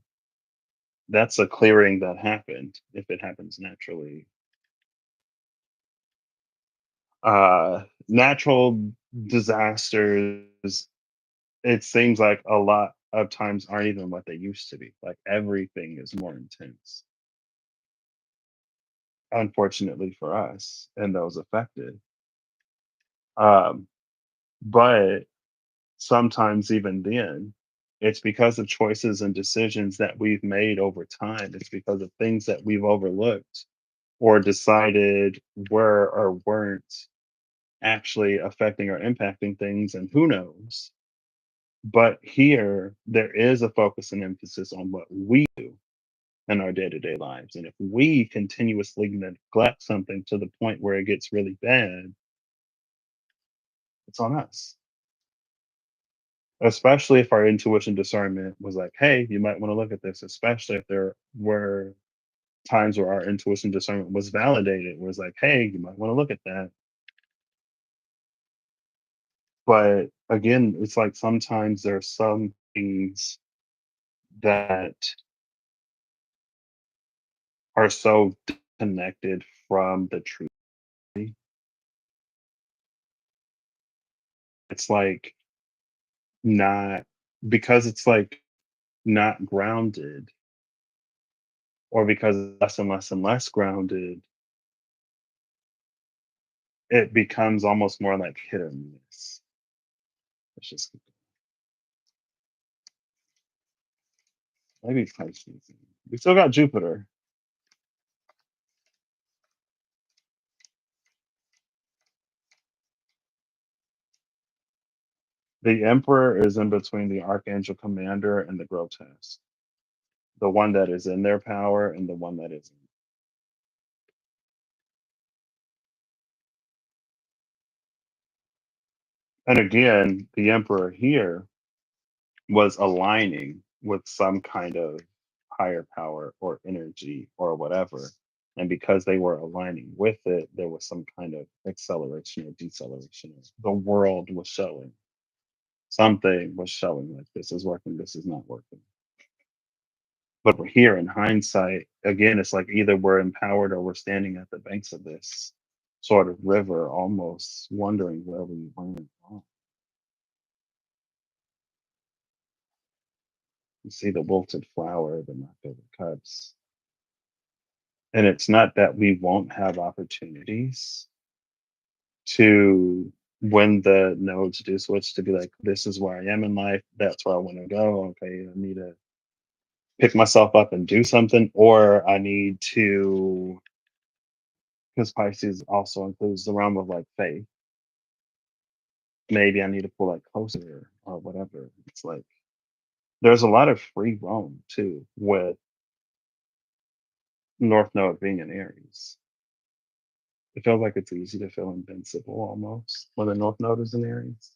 A: That's a clearing that happened if it happens naturally. Natural disasters, it seems like a lot of times aren't even what they used to be. Like everything is more intense, unfortunately for us and those affected. Um, but sometimes even then, it's because of choices and decisions that we've made over time. It's because of things that we've overlooked or decided were or weren't actually affecting or impacting things. And who knows? But here, there is a focus and emphasis on what we do in our day to day lives. And if we continuously neglect something to the point where it gets really bad, it's on us. Especially if our intuition discernment was like, hey, you might want to look at this, especially if there were times where our intuition discernment was validated, was like, hey, you might want to look at that. But again, it's like sometimes there's some things that are so connected from the truth. It's like not because it's like not grounded or because it's less and less and less grounded, it becomes almost more like hit or miss. It's just maybe Pisces. We still got Jupiter. The Emperor is in between the Archangel Commander and the Grotesque. The one that is in their power and the one that isn't. And again, the Emperor here was aligning. with some kind of higher power or energy or whatever. And because they were aligning with it, there was some kind of acceleration or deceleration. The world was showing. Something was showing like this is working, this is not working. But we're here in hindsight, again, it's like either we're empowered or we're standing at the banks of this sort of river, almost wondering where we went wrong. You see the wilted flower, the knocked over cups. And it's not that we won't have opportunities to, when the nodes do switch, to be like, this is where I am in life. That's where I want to go. Okay, I need to pick myself up and do something, or I need to, because Pisces also includes the realm of like faith. Maybe I need to pull like closer or whatever. It's like there's a lot of free roam too with North Node being in Aries. It feels like it's easy to feel invincible almost when the North Node is in Aries.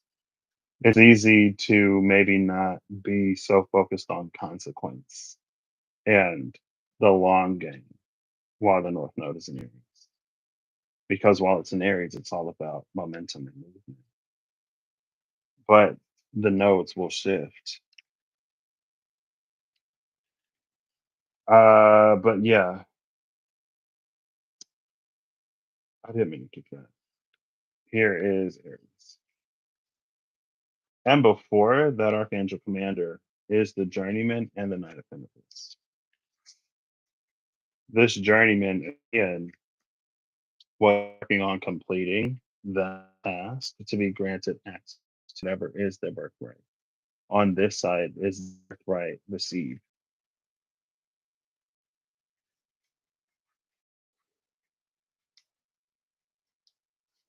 A: It's easy to maybe not be so focused on consequence and the long game while the North Node is in Aries. Because while it's in Aries, it's all about momentum and movement. But the nodes will shift. But yeah, I didn't mean to keep that. Here is Aries. And before that Archangel Commander is the Journeyman and the Knight of Pentacles. This Journeyman, again, working on completing the task to be granted access to whatever is their birthright. On this side is birthright received.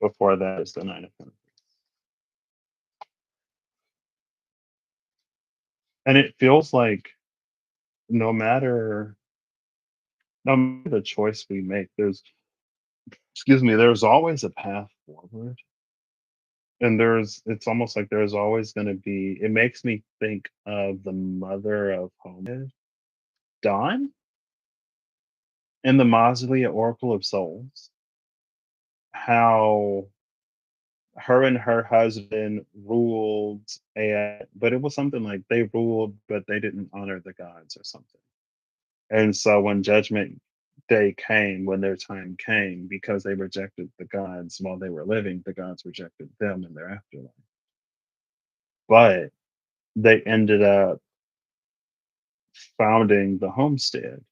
A: Before that is the Nine of Pentacles. And it feels like no matter no matter the choice we make, there's, excuse me, there's always a path forward. And it's almost like there's always going to be, it makes me think of the mother of Homed, Dawn, in the Mausolea Oracle of Souls, how her and her husband ruled, and but it was something like they ruled but they didn't honor the gods or something. And so when judgment day came, when their time came, because they rejected the gods while they were living, the gods rejected them in their afterlife. But they ended up founding the homestead,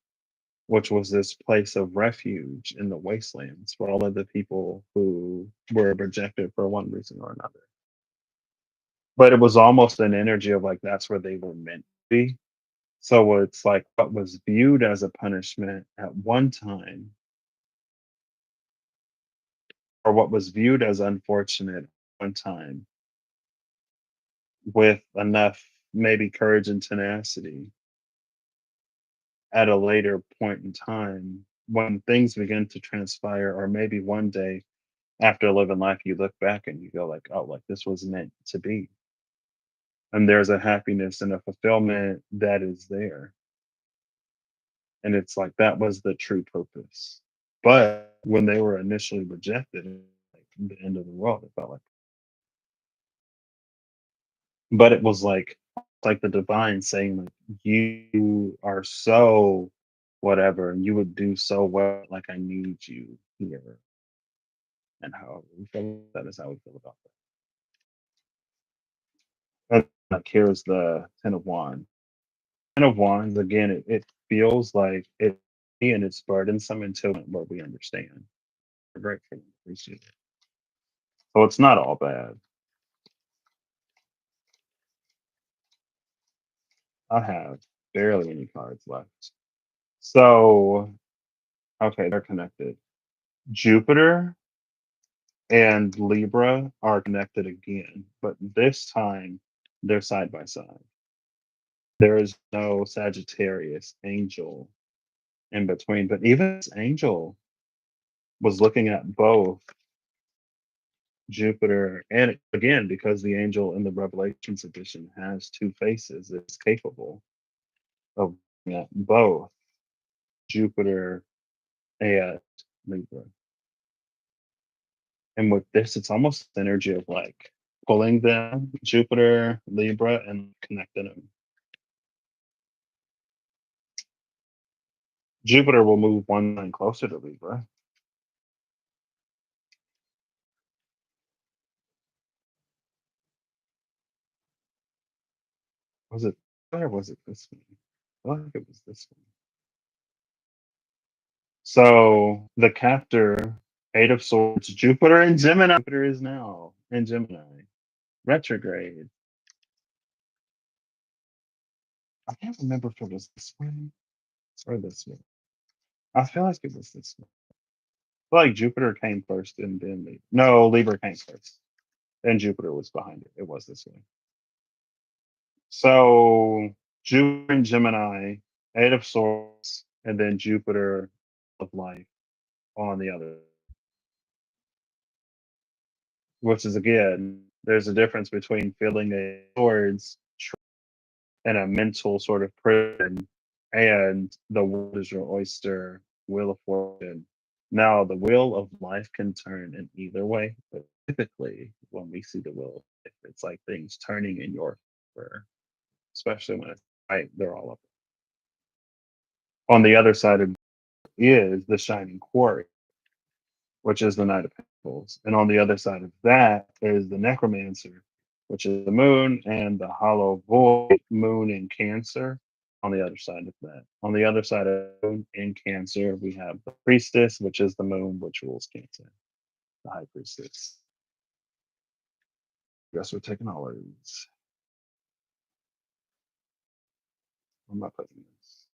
A: which was this place of refuge in the wastelands for all of the people who were rejected for one reason or another. But it was almost an energy of like that's where they were meant to be. So it's like what was viewed as a punishment at one time, or what was viewed as unfortunate at one time, with enough maybe courage and tenacity at a later point in time when things begin to transpire, or maybe one day after living life you look back and you go like, oh, like this was meant to be. And there's a happiness and a fulfillment that is there. And it's like that was the true purpose. But when they were initially rejected, like the end of the world, it felt like. But it was like the divine saying, like, you are so whatever, and you would do so well, like I need you here. And how we feel that is how we feel about that. And like here's the Ten of Wands. Ten of Wands, again, it feels like it and it's burdensome until what we understand. We're grateful and appreciate it. So it's not all bad. I have barely any cards left. So, okay, they're connected. Jupiter and Libra are connected again, but this time they're side by side. There is no Sagittarius angel in between, but even this angel was looking at both Jupiter and again, because the angel in the Revelations edition has two faces, it's capable. of both Jupiter and Libra. And with this, it's almost the energy of like pulling them, Jupiter, Libra, and connecting them. Jupiter will move one line closer to Libra. Was it, or was it this one? I feel like it was this one. So the captor, Eight of Swords, Jupiter and Gemini. Jupiter is now in Gemini, retrograde. I can't remember if it was this one or this one. I feel like it was this one. I feel like Jupiter came first and then Libra. No, Libra came first. And Jupiter was behind it. It was this way. So Jupiter and Gemini, Eight of Swords, and then Jupiter of Life on the other, which is again, there's a difference between feeling a swords and a mental sort of prison, and the world is your oyster, wheel of fortune. Now, the wheel of life can turn in either way, but typically, when we see the wheel, of life, it's like things turning in your favor, especially when it's right, they're all up. On the other side of is the shining quarry, which is the Knight of Pentacles. And on the other side of that is the Necromancer, which is the moon, and the hollow void, moon in Cancer on the other side of that. On the other side of moon in Cancer, we have the Priestess, which is the moon, which rules Cancer, the High Priestess. Guess we're taking all of these. I'm not putting this.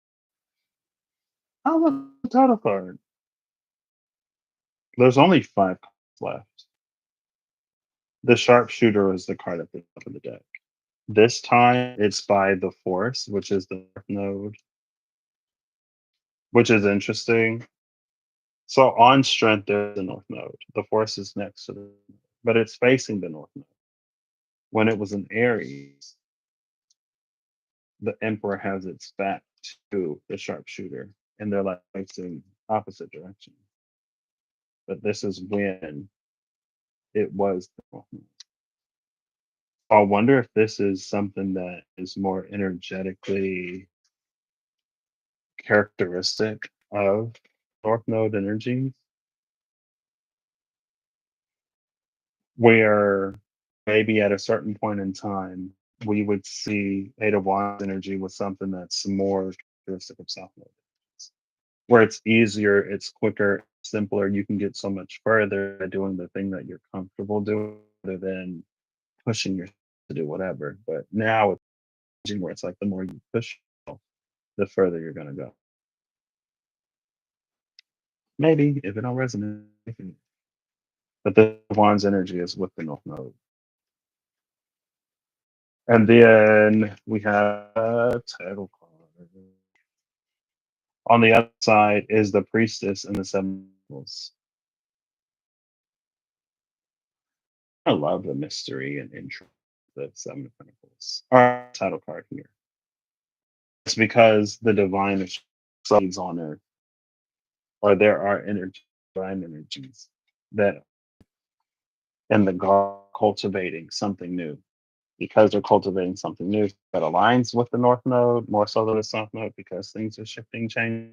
A: Oh, look, the title card. There's only five cards left. The Sharpshooter is the card at the top of the deck. This time it's by the Force, which is the North Node, which is interesting. So on Strength, there's the North Node. The Force is next to the, but it's facing the North Node. When it was in Aries, the Emperor has its back to the Sharpshooter, and they're like facing opposite direction. But this is when it was the North Node. I wonder if this is something that is more energetically characteristic of North Node energies, where maybe at a certain point in time we would see Eight of Wands energy with something that's more characteristic of South Node, where it's easier, it's quicker, simpler. You can get so much further by doing the thing that you're comfortable doing rather than pushing yourself to do whatever. But now it's changing where it's like the more you push yourself, the further you're going to go. Maybe if it don't resonate, but the Wands energy is with the North Node. And then we have a title card. On the other side is the Priestess and the Seven Pentacles. I love the mystery and intrigue of the Seven of Pentacles. Our title card here. It's because the divine is on earth, or there are divine energies that in the God cultivating something new. Because they're cultivating something new that aligns with the North Node more so than the South Node, because things are shifting, changing.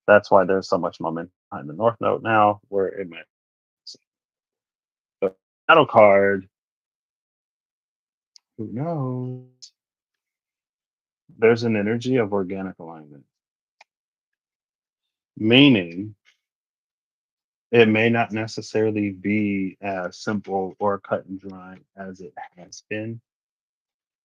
A: That's why there's so much momentum behind the North Node now, where it might. The title card, who knows? There's an energy of organic alignment, meaning it may not necessarily be as simple or cut and dry as it has been,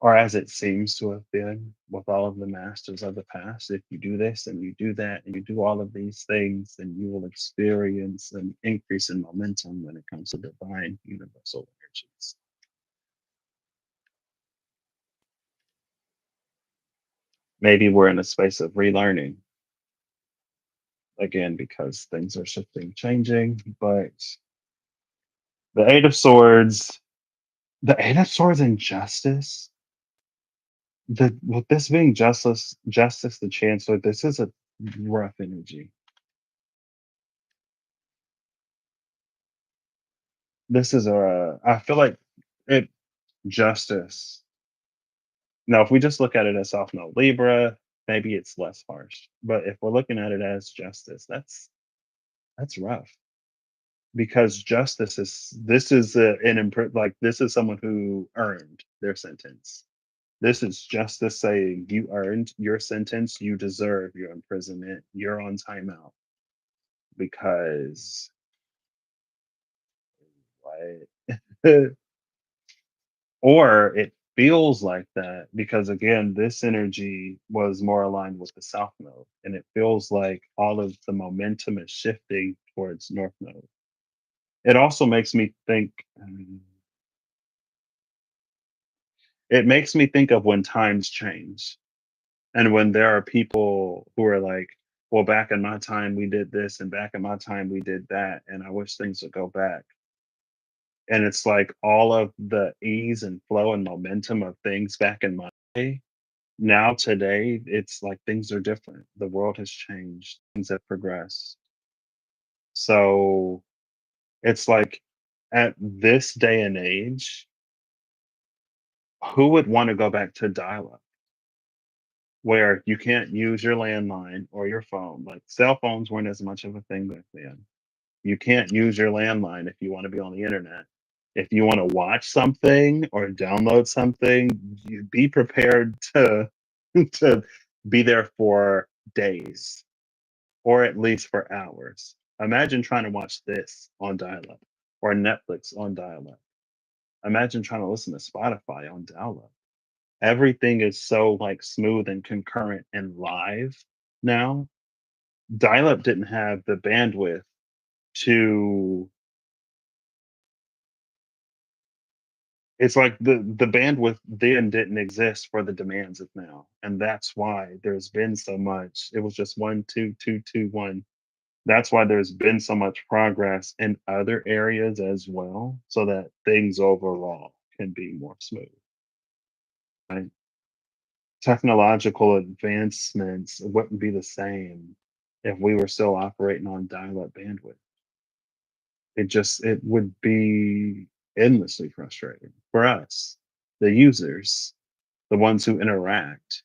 A: or as it seems to have been with all of the masters of the past. If you do this and you do that and you do all of these things, then you will experience an increase in momentum when it comes to divine universal energies. Maybe we're in a space of relearning again because things are shifting, changing. But the Eight of Swords, the Eight of Swords and Justice, with this being justice the chancellor, this is a rough energy. This is a I feel like it justice. Now, if we just look at it as South Node Libra, maybe it's less harsh. But if we're looking at it as justice, that's rough because justice is this is like this is someone who earned their sentence. This is justice saying you earned your sentence, you deserve your imprisonment, you're on timeout because like or it feels like that because again this energy was more aligned with the south node and it feels like all of the momentum is shifting towards north node. It also makes me think it makes me think of when times change and when there are people who are like, well, back in my time we did this and back in my time we did that and I wish things would go back. And it's like all of the ease and flow and momentum of things back in my day. Now today, it's like things are different. The world has changed. Things have progressed. So it's like at this day and age, who would want to go back to dial-up where you can't use your landline or your phone? Like cell phones weren't as much of a thing back then. You can't use your landline if you want to be on the internet. If you want to watch something or download something, you be prepared to to be there for days or at least for hours. Imagine trying to watch this on dial-up or Netflix on dial-up. Imagine trying to listen to Spotify on dial-up. Everything is so like smooth and concurrent and live now. Dial-up didn't have the bandwidth to it's like the bandwidth then didn't exist for the demands of now. And that's why there's been so much. It was just one, two, two, two, one. That's why there's been so much progress in other areas as well, so that things overall can be more smooth. Right? Technological advancements wouldn't be the same if we were still operating on dial-up bandwidth. It would be endlessly frustrating for us, the users, the ones who interact,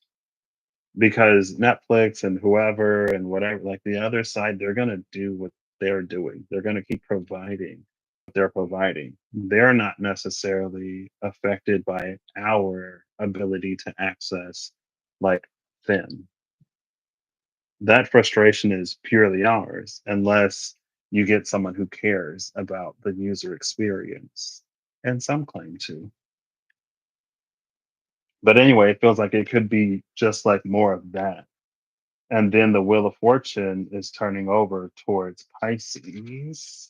A: because Netflix and whoever and whatever, like the other side, they're going to do what they're doing. They're going to keep providing what they're providing. They're not necessarily affected by our ability to access like them. That frustration is purely ours, unless you get someone who cares about the user experience. And some claim to. But anyway, it feels like it could be just like more of that. And then the Wheel of Fortune is turning over towards Pisces.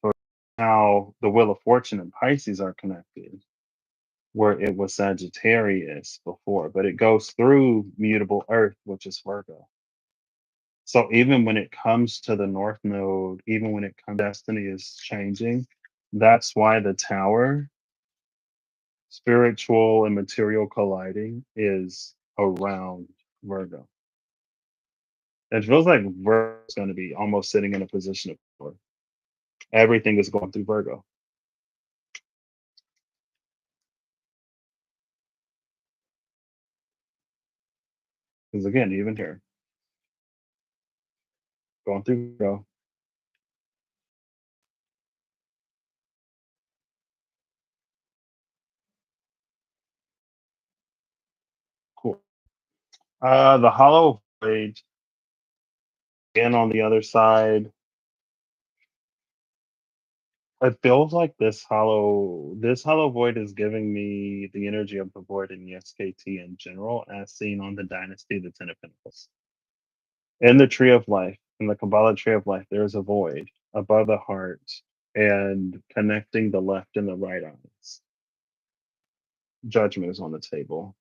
A: So now the Wheel of Fortune and Pisces are connected, where it was Sagittarius before, but it goes through mutable Earth, which is Virgo. So even when it comes to the North Node, even when it comes, destiny is changing. That's why the Tower, spiritual and material colliding, is around Virgo. It feels like Virgo's going to be almost sitting in a position of power. Everything is going through Virgo. Because again, even here, going through Virgo. Cool. The Hollow Void, again on the other side, it feels like this hollow void is giving me the energy of the void in the SKT in general, as seen on the Dynasty, the Ten of Pentacles. In the Tree of Life, in the Kabbalah Tree of Life, there is a void above the heart and connecting the left and the right eyes. Judgment is on the table.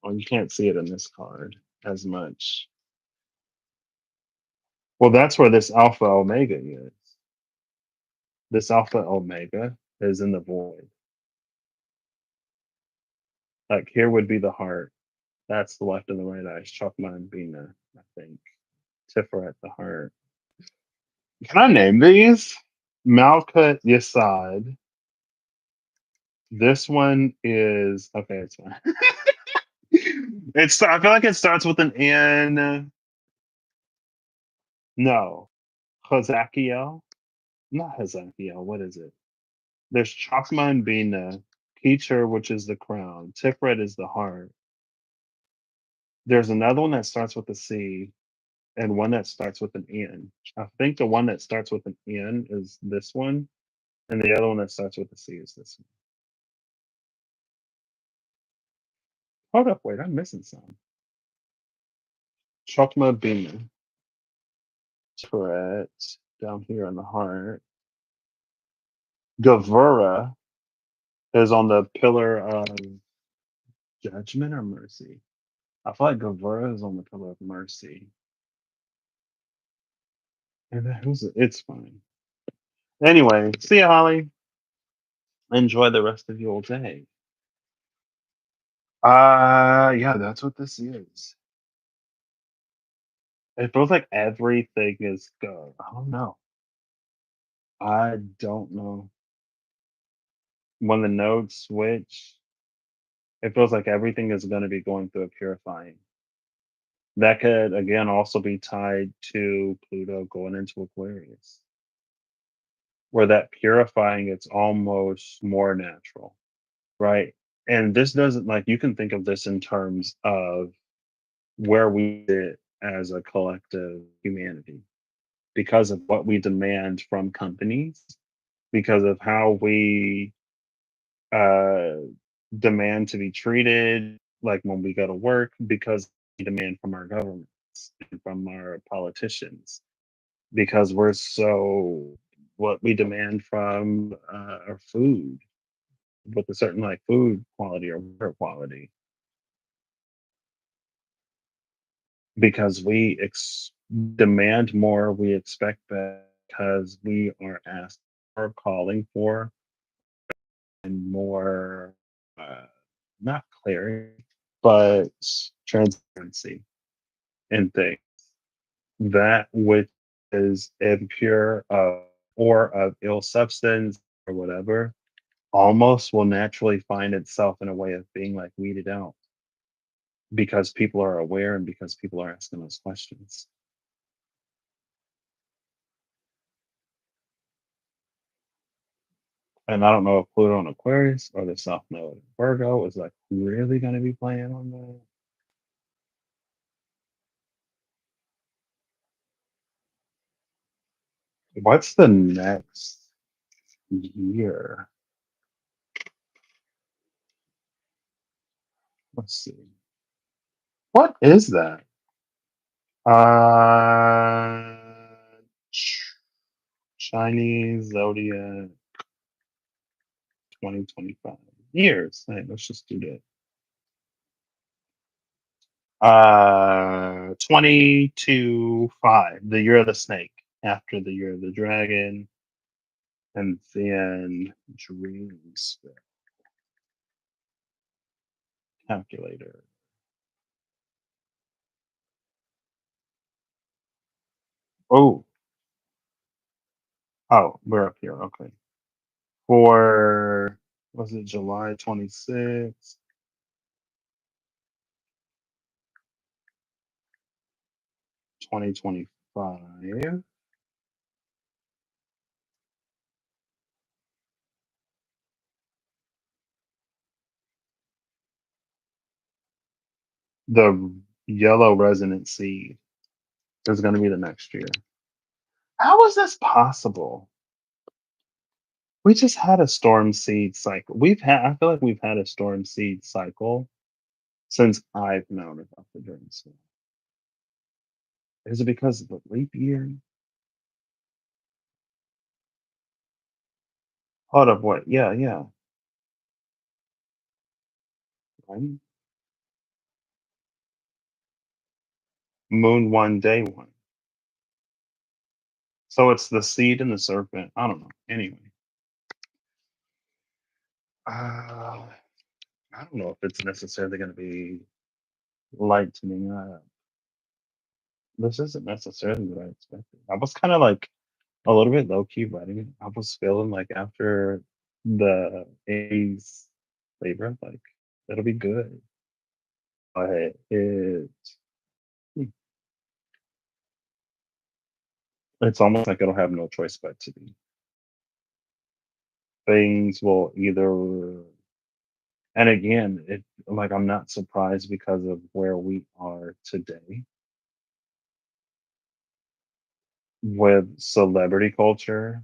A: Oh, you can't see it in this card as much. Well, that's where this Alpha Omega is. This Alpha Omega is in the void. Like here would be the heart. That's the left and the right eye. Chakma and Bina, I think. Tiferet, the heart. Can I name these? Malkut Yesod. This one is okay. It's fine. It's. I feel like it starts with an N. No, Hazakiel. Not Hazakiel. What is it? There's Chakma and Bina. Keter, which is the crown. Tiferet is the heart. There's another one that starts with a C and one that starts with an N. I think the one that starts with an N is this one, and the other one that starts with a C is this one. Hold up, wait, I'm missing some. Chokma Bina, Tourette, down here in the heart. Gavura is on the pillar of judgment or mercy. I feel like Gavura is on the pillar of mercy. And then who's it? It's fine. Anyway, see ya, Holly. Enjoy the rest of your day. Yeah, that's what this is. It feels like everything is go. I don't know. I don't know. When the nodes switch, it feels like everything is going to be going through a purifying. That could again also be tied to Pluto going into Aquarius, where that purifying it's almost more natural, right? And this doesn't like you can think of this in terms of where we sit as a collective humanity because of what we demand from companies, because of how we uh, demand to be treated, like when we go to work, because we demand from our governments and from our politicians, because we're so what we demand from our food with a certain like food quality or water quality, because demand more, we expect that because we are asked or calling for and more uh, not clarity but transparency in things that which is impure or of ill substance or whatever almost will naturally find itself in a way of being like weeded out because people are aware and because people are asking those questions. And I don't know if Pluto and Aquarius or the South Node in Virgo is like really going to be playing on that. What's the next year? Let's see. What is that? Uh, Ch- Chinese zodiac 2025 years. Hey, let's just do that. 22 5, the year of the snake, after the year of the dragon, and then dreams calculator. Oh, oh, we're up here. Okay. For was it July 26th, 2025? The yellow resonant seed is going to be the next year. How is this possible? We just had a storm seed cycle. I feel like we've had a storm seed cycle since I've known about the dream seed. Is it because of the leap year? Hold up, what? Yeah, yeah. Right? Moon one, day one. So it's the seed and the serpent. I don't know. Anyway. Uh, I don't know if it's necessarily going to be lightening up. This isn't necessarily what I expected. I was kind of like a little bit low key writing it. I was feeling like after the A's Libra, like it'll be good. But it's almost like it'll have no choice but to be. Things will either, and again, it like I'm not surprised because of where we are today with celebrity culture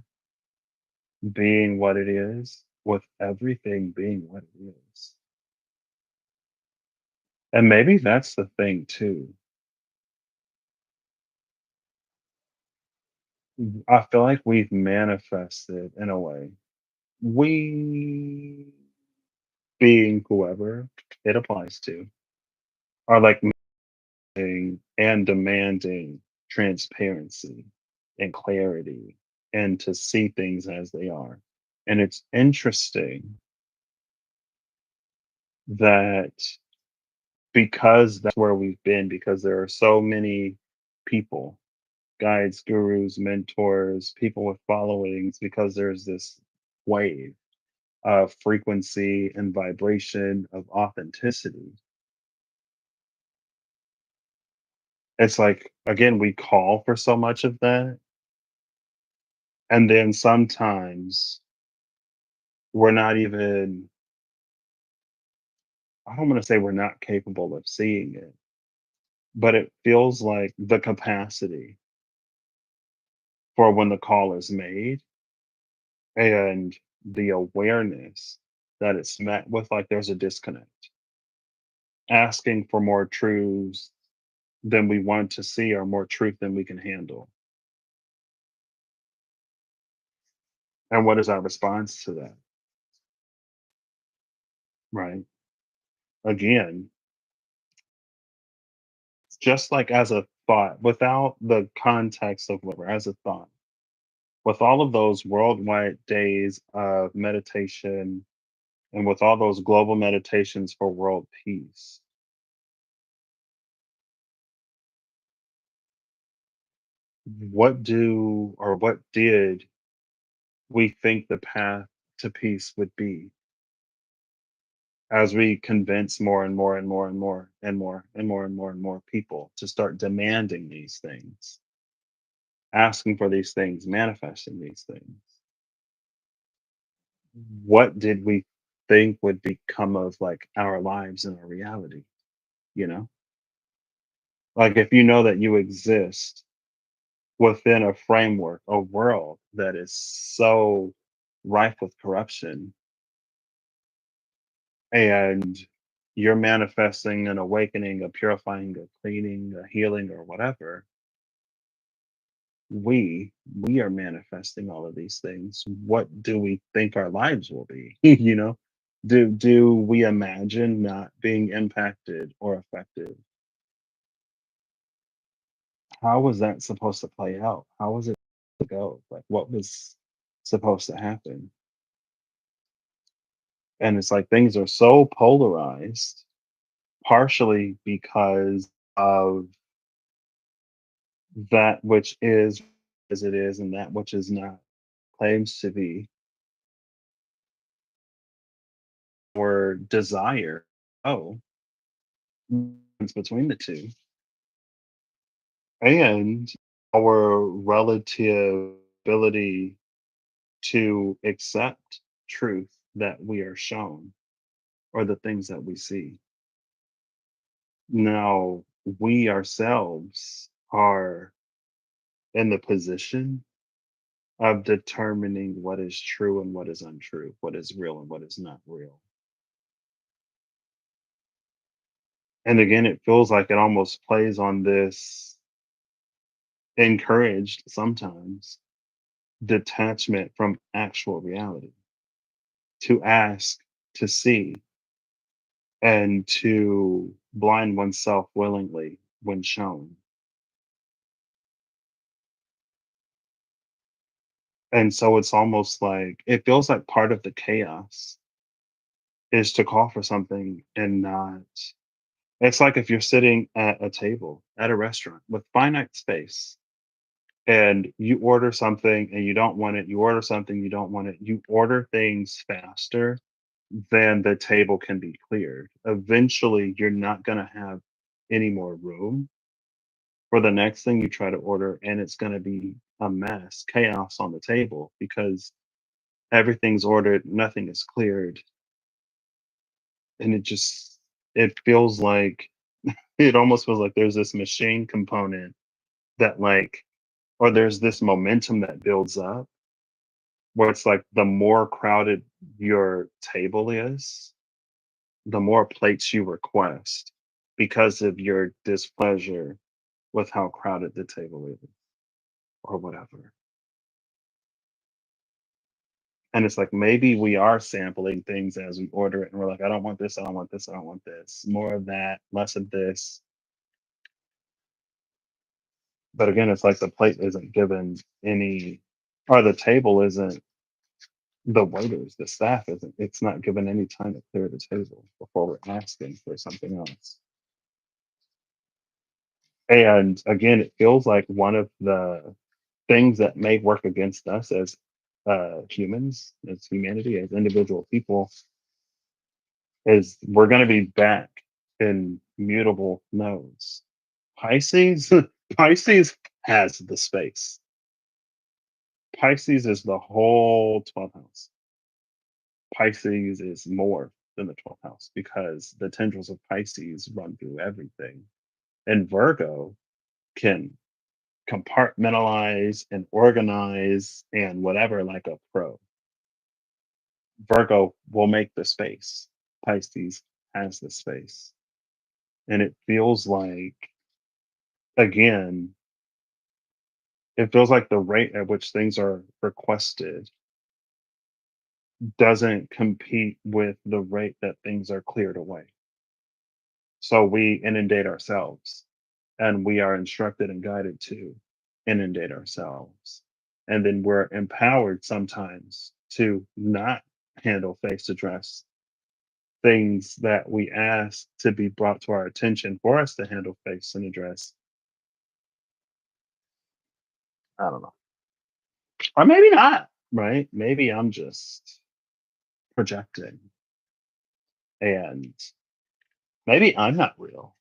A: being what it is, with everything being what it is. And maybe that's the thing too. I feel like we've manifested in a way. We, being whoever it applies to, are like and demanding transparency and clarity and to see things as they are. And it's interesting that because that's where we've been, because there are so many people, guides, gurus, mentors, people with followings, because there's this wave of frequency and vibration of authenticity. It's like, again, we call for so much of that. And then sometimes we're not even, I don't want to say we're not capable of seeing it, but it feels like the capacity for when the call is made and the awareness that it's met with, like there's a disconnect. Asking for more truths than we want to see or more truth than we can handle. And what is our response to that? Right. Again, just like as a thought, without the context of whatever, as a thought, with all of those worldwide days of meditation and with all those global meditations for world peace, what do or what did we think the path to peace would be as we convince more and more and more and more and more and more and more and more people to start demanding these things, asking for these things, manifesting these things? What did we think would become of like our lives and our reality? You know, like if you know that you exist within a framework, a world that is so rife with corruption, and you're manifesting an awakening, a purifying, a cleaning, a healing, or whatever, we are manifesting all of these things. What do we think our lives will be? You know, do we imagine not being impacted or affected? How was that supposed to play out? How was it to go? Like what was supposed to happen? And it's like things are so polarized, partially because of that which is as it is and that which is not claims to be, or desire. Oh, it's between the two. And our relative ability to accept truth that we are shown or the things that we see. Now, we ourselves are in the position of determining what is true and what is untrue, what is real and what is not real. And again, it feels like it almost plays on this encouraged sometimes detachment from actual reality, to ask, to see, and to blind oneself willingly when shown. And so it's almost like it feels like part of the chaos is to call for something and not. It's like if you're sitting at a table at a restaurant with finite space and you order something and you don't want it, you order something you don't want it, you order things faster than the table can be cleared. Eventually, you're not going to have any more room for the next thing you try to order, and it's going to be a mess, chaos on the table because everything's ordered, nothing is cleared, and it feels like it almost feels like there's this machine component that or there's this momentum that builds up where it's like the more crowded your table is, the more plates you request because of your displeasure with how crowded the table is or whatever. And it's like maybe we are sampling things as we order it and we're like, I don't want this, I don't want this, I don't want this. More of that, less of this. But again, it's like the plate isn't given any, or the table isn't, the waiters, the staff isn't, it's not given any time to clear the table before we're asking for something else. And again, it feels like one of the things that may work against us as humans, as humanity, as individual people, is we're going to be back in mutable nodes. Pisces, Pisces has the space. Pisces is the whole 12th house. Pisces is more than the 12th house because the tendrils of Pisces run through everything. And Virgo can compartmentalize and organize and whatever like a pro. Virgo will make the space. Pisces has the space. And it feels like, again, it feels like the rate at which things are requested doesn't compete with the rate that things are cleared away. So we inundate ourselves and we are instructed and guided to inundate ourselves. And then we're empowered sometimes to not handle face to dress things that we ask to be brought to our attention for us to handle face and address. I don't know. Or maybe not, right? Maybe I'm just projecting and maybe I'm not real.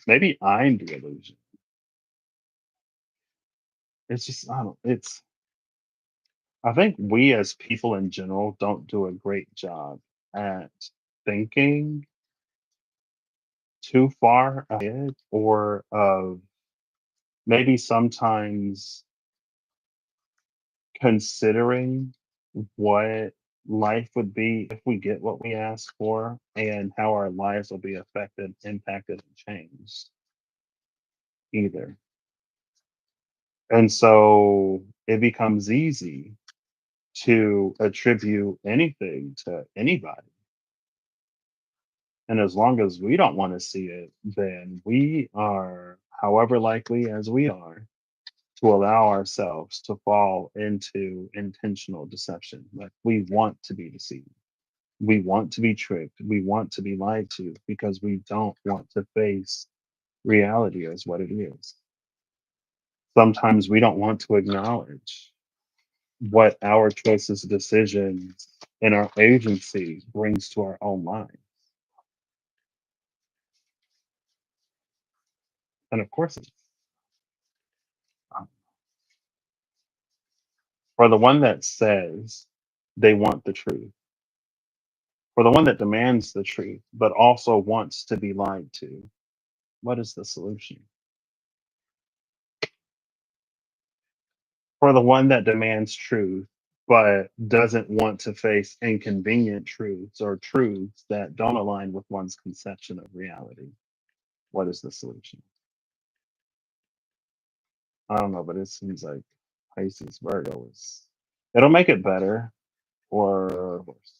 A: Maybe I'm the illusion. It's just, I don't, it's, I think we as people in general don't do a great job at thinking too far ahead or of maybe sometimes considering what life would be if we get what we ask for and how our lives will be affected, impacted, and changed either. And so it becomes easy to attribute anything to anybody. And as long as we don't want to see it, then we are, however likely as we are, to allow ourselves to fall into intentional deception. Like we want to be deceived. We want to be tricked. We want to be lied to because we don't want to face reality as what it is. Sometimes we don't want to acknowledge what our choices, decisions, and our agency brings to our own lives. And of course, for the one that says they want the truth, for the one that demands the truth, but also wants to be lied to, what is the solution? For the one that demands truth, but doesn't want to face inconvenient truths or truths that don't align with one's conception of reality, what is the solution? I don't know, but it seems like Pisces Virgo is, it'll make it better or worse.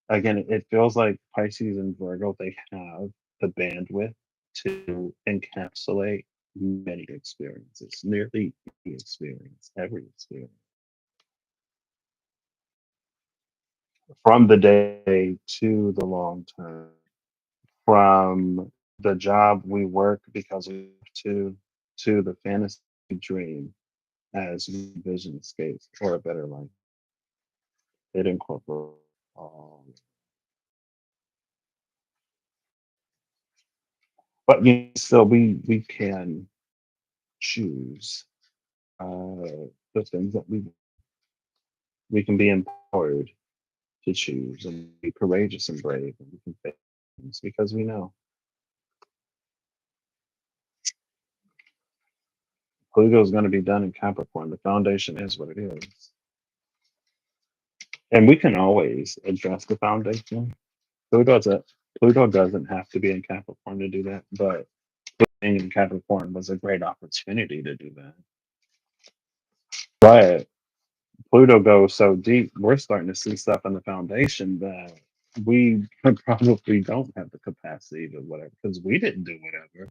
A: Again, it feels like Pisces and Virgo, they have the bandwidth to encapsulate many experiences, nearly any experience, every experience. from the day to the long term, from the job we work because we have to the fantasy dream as we vision escapes or a better life. It incorporates all. But still, we can choose the things that we can be empowered to choose and be courageous and brave, and we can face things because we know Pluto is going to be done in Capricorn. The foundation is what it is, and we can always address the foundation. Pluto doesn't Pluto doesn't have to be in Capricorn to do that, but being in Capricorn was a great opportunity to do that. But Pluto goes so deep, we're starting to see stuff in the foundation that we probably don't have the capacity to whatever because we didn't do whatever.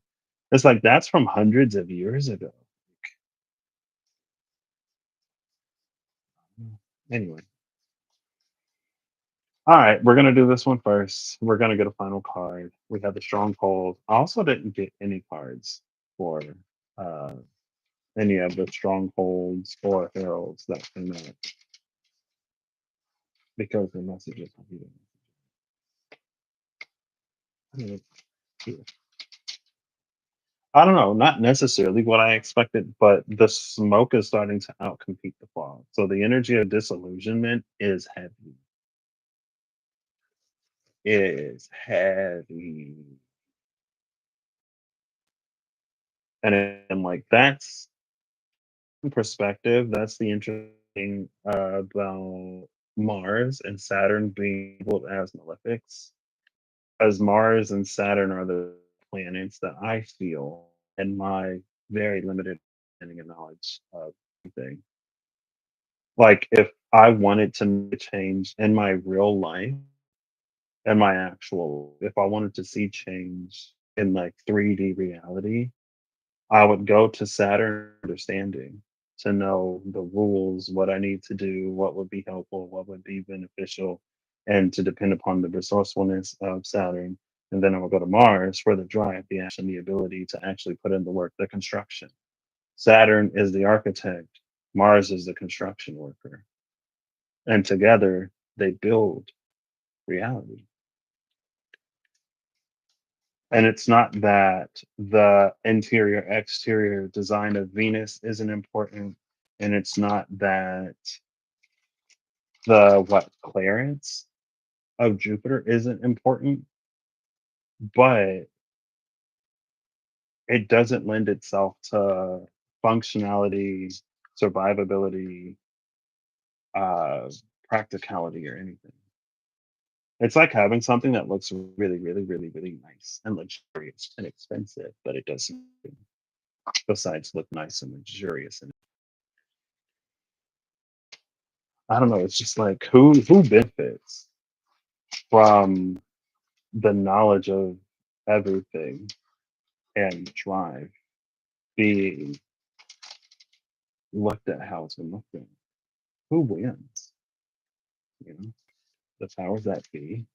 A: It's like that's from hundreds of years ago. Anyway, all right, we're gonna do this one first. We're gonna get a final card. We have the stronghold. I also didn't get any cards for uh, any of the strongholds or heralds that came out because the messages. I don't know, not necessarily what I expected, but the smoke is starting to outcompete the fog. So the energy of disillusionment is heavy. It is heavy. And like that's perspective. That's the interesting about Mars and Saturn being labeled as malefics. As Mars and Saturn are the planets that I feel in my very limited understanding and knowledge of everything. Like if I wanted to make a change in my real life and my actual, if I wanted to see change in like 3D reality, I would go to Saturn understanding to know the rules, what I need to do, what would be helpful, what would be beneficial, and to depend upon the resourcefulness of Saturn. And then I would go to Mars for the drive, the action, the ability to actually put in the work, the construction. Saturn is the architect, Mars is the construction worker. And together they build reality. And it's not that the interior exterior design of Venus isn't important, and it's not that the what clearance of Jupiter isn't important, but it doesn't lend itself to functionality, survivability, uh, practicality, or anything. It's like having something that looks really, really, really, really nice and luxurious and expensive, but it doesn't besides look nice and luxurious. And I don't know, it's just like who benefits from the knowledge of everything and drive being looked at how it's been looked at. Who wins? You know, the powers that be.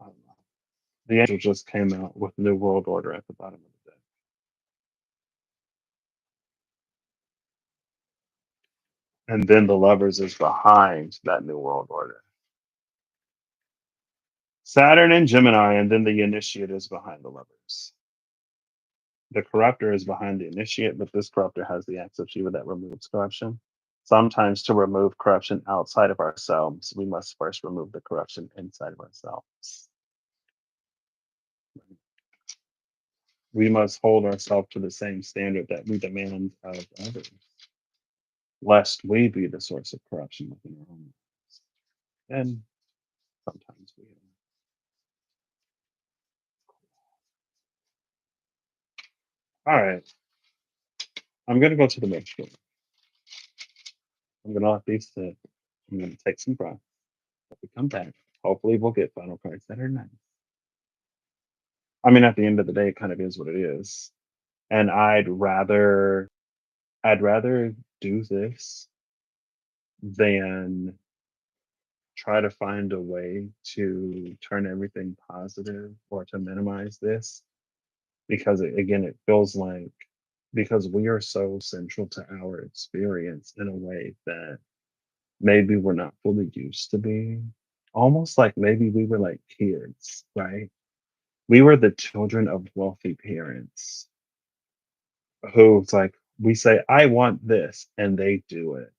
A: I don't know. The angel just came out with New World Order at the bottom of the deck. And then the lovers is behind that New World Order. Saturn and Gemini, and then the initiate is behind the lovers. The corruptor is behind the initiate, but this corruptor has the axe of Shiva that removes corruption. Sometimes to remove corruption outside of ourselves, we must first remove the corruption inside of ourselves. We must hold ourselves to the same standard that we demand of others, lest we be the source of corruption within our own lives. And sometimes we are. All right, I'm going to go to the next one. I'm going to let these sit. I'm going to take some breath. If we come back, hopefully we'll get final cards that are nice. I mean, at the end of the day, it kind of is what it is. And I'd rather do this than try to find a way to turn everything positive or to minimize this because again it feels like because we are so central to our experience in a way that maybe we're not fully used to being almost like maybe we were like kids, right? We were the children of wealthy parents who's like we say I want this and they do it,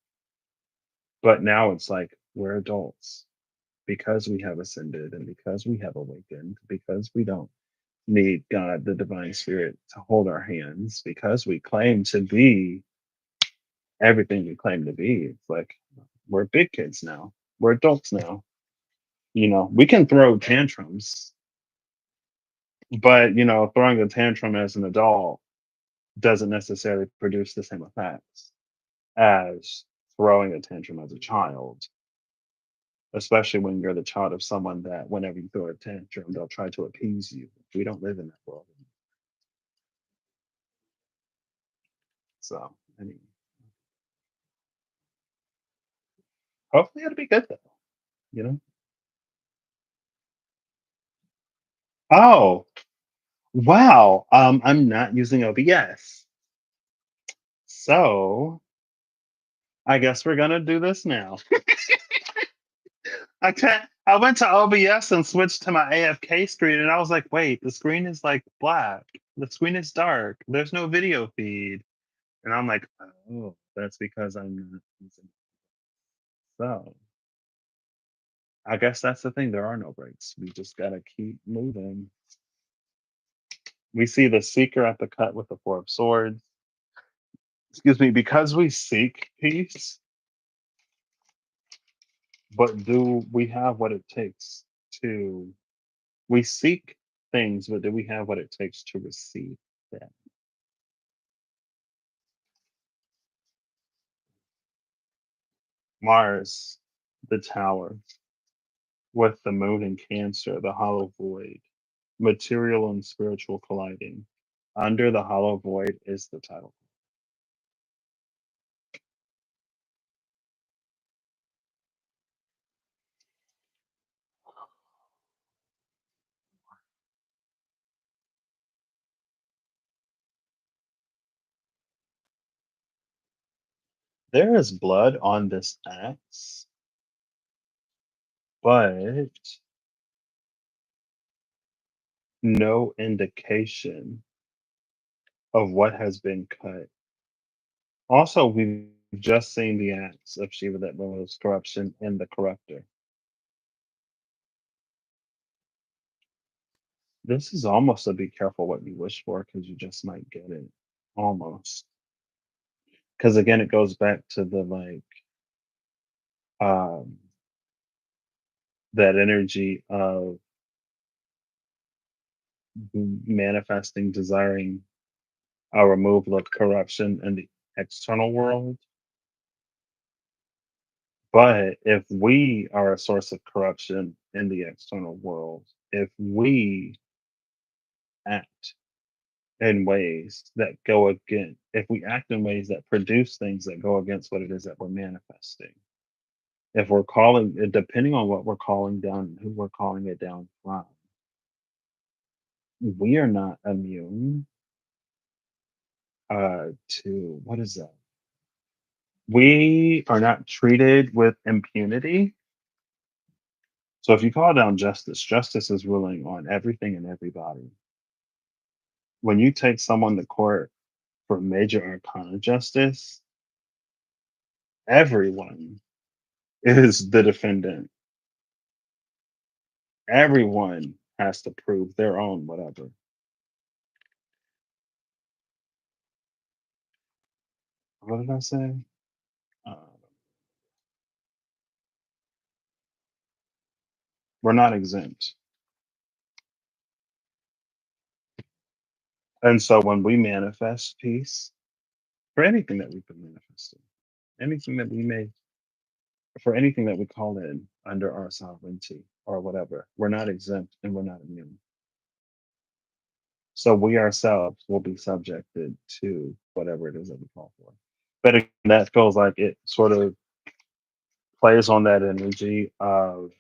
A: but now it's like we're adults because we have ascended and because we have awakened, because we don't need God, the divine spirit, to hold our hands, because we claim to be everything we claim to be. It's like we're big kids now. We're adults now. We can throw tantrums, but throwing a tantrum as an adult doesn't necessarily produce the same effects as throwing a tantrum as a child, especially when you're the child of someone that whenever you throw a tantrum, they'll try to appease you. We don't live in that world. So, anyway, hopefully it'll be good though, you know? Oh, wow. I'm not using OBS. So I guess we're gonna do this now. I went to OBS and switched to my AFK screen and I was like, wait, the screen is like black. The screen is dark. There's no video feed. And I'm like, oh, that's because I'm not using it. So I guess that's the thing. There are no breaks. We just gotta keep moving. We see the seeker at the cut with the four of swords. Excuse me, because we seek peace, but do we have what it takes to we seek things, but do we have what it takes to receive them? Mars, the tower, with the moon in Cancer, the hollow void, material and spiritual colliding. Under the hollow void is the title. There is blood on this axe, but no indication of what has been cut. Also, we've just seen the acts of Shiva that was corruption in the corruptor. This is almost a be careful what you wish for because you just might get it. Almost. Because again, it goes back to the um, that energy of manifesting, desiring a removal of corruption in the external world. But if we are a source of corruption in the external world, if we act in ways that go against, if we act in ways that produce things that go against what it is that we're manifesting, if we're calling, depending on what we're calling down and who we're calling it down from, we are not immune to what is that? We are not treated with impunity. So if you call down justice, justice is ruling on everything and everybody. When you take someone to court for major arcana justice, everyone is the defendant. Everyone has to prove their own whatever. What did I say? Uh, we're not exempt. And so when we manifest peace for anything that we've been manifesting, anything that we may, for anything that we call in under our sovereignty or whatever, we're not exempt and we're not immune. So we ourselves will be subjected to whatever it is that we call for. But again, that feels like it sort of plays on that energy of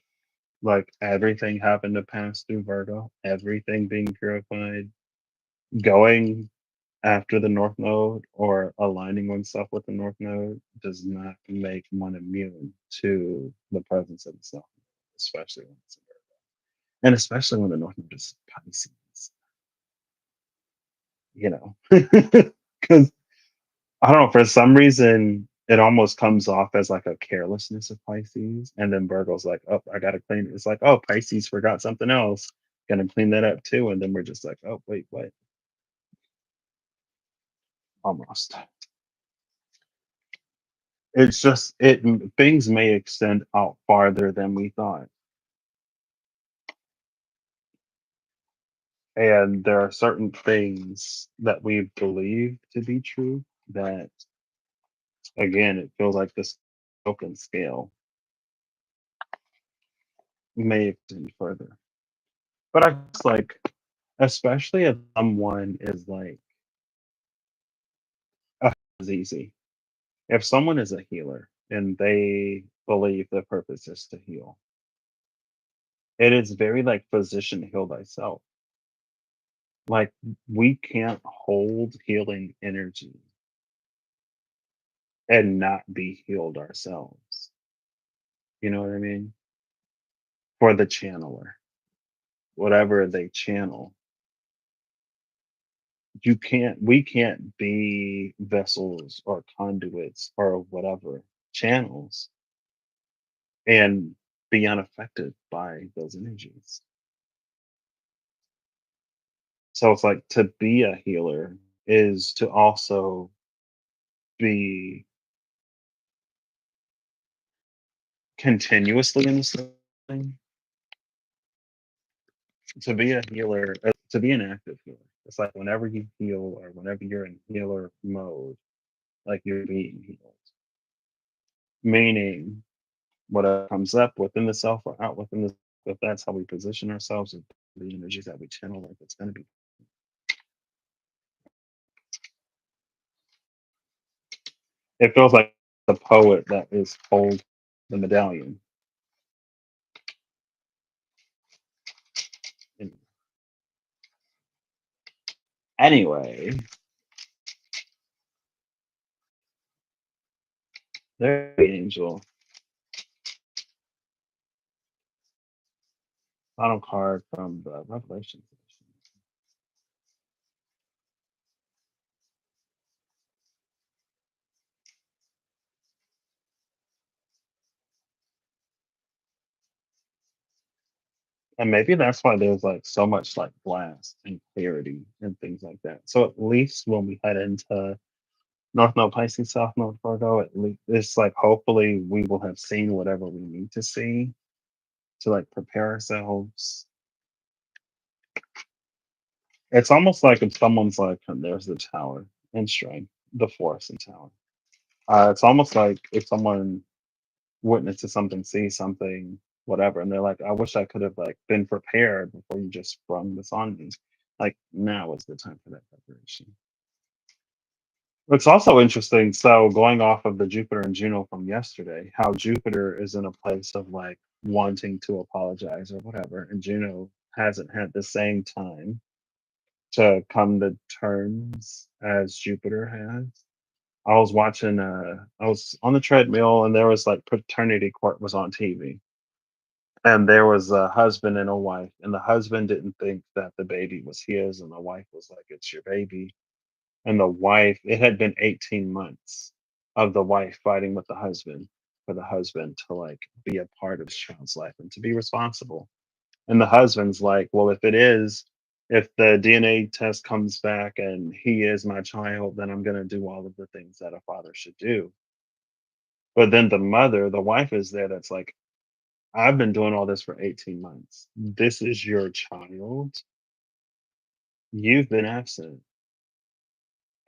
A: like everything happened to pass through Virgo, everything being purified, going after the North Node or aligning oneself with the North Node does not make one immune to the presence of the South, especially when it's in Virgo. And especially when the North Node is Pisces, you know. Because I don't know, for some reason, it almost comes off as like a carelessness of Pisces. And then Virgo's like, oh, I got to clean. It's like, oh, Pisces forgot something else. Gonna clean that up too. And then we're just like, oh, wait, what? Almost. It's just, things may extend out farther than we thought. And there are certain things that we believe to be true that, again, it feels like this open scale may extend further. But I guess, like, especially if someone is like, is easy. If someone is a healer and they believe their purpose is to heal, it is very like physician heal thyself. Like we can't hold healing energy and not be healed ourselves. You know what I mean? For the channeler, whatever they channel, we can't be vessels or conduits or whatever channels and be unaffected by those energies. So it's like to be a healer is to also be continuously in this thing. To be a healer, to be an active healer. It's like whenever you heal or whenever you're in healer mode, like you're being healed. Meaning whatever comes up within the self or out within the, if that's how we position ourselves and the energies that we channel, like it's gonna be, it feels like the poet that is hold the medallion. And anyway, there's the angel. Final card from the Revelation edition. And maybe that's why there's like so much like blast and clarity and things like that. So at least when we head into North Node Pisces, South Node Virgo, at least it's like hopefully we will have seen whatever we need to see to like prepare ourselves. It's almost like if someone's like, there's the tower and strength, the force and tower. It's almost like if someone witnesses something, sees something, whatever, and they're like, I wish I could have like been prepared before you just sprung this on me. Like now is the time for that preparation. It's also interesting. So going off of the Jupiter and Juno from yesterday, how Jupiter is in a place of like wanting to apologize or whatever, and Juno hasn't had the same time to come to terms as Jupiter has. I was on the treadmill and there was like paternity court was on TV. And there was a husband and a wife, and the husband didn't think that the baby was his, and the wife was like, it's your baby. And the wife, it had been 18 months of the wife fighting with the husband for the husband to like be a part of his child's life and to be responsible. And the husband's like, well, if it is, if the DNA test comes back and he is my child, then I'm going to do all of the things that a father should do. But then the mother, the wife is there that's like, I've been doing all this for 18 months. This is your child. You've been absent.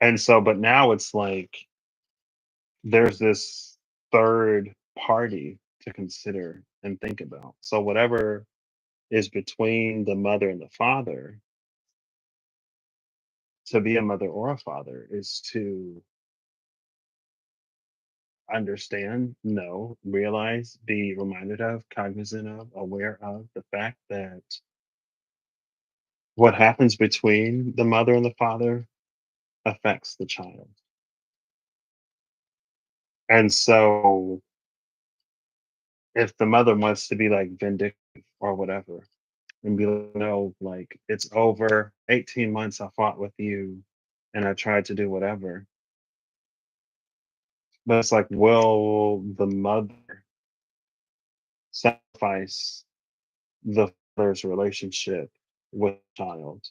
A: And so, but now it's like there's this third party to consider and think about. So, whatever is between the mother and the father, to be a mother or a father is to understand, know, realize, be reminded of, cognizant of, aware of the fact that what happens between the mother and the father affects the child. And so if the mother wants to be like vindictive or whatever and be like, no, like it's over 18 months I fought with you and I tried to do whatever. But it's like, will the mother sacrifice the father's relationship with the child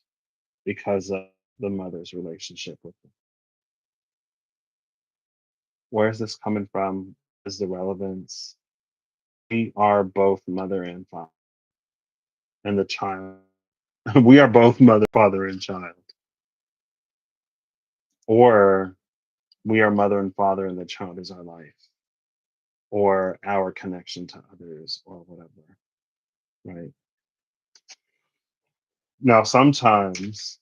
A: because of the mother's relationship with them? Where is this coming from? Is the relevance? We are both mother and father, and the child. We are both mother, father, and child. Or we are mother and father, and the child is our life, or our connection to others, or whatever. Right. Now, sometimes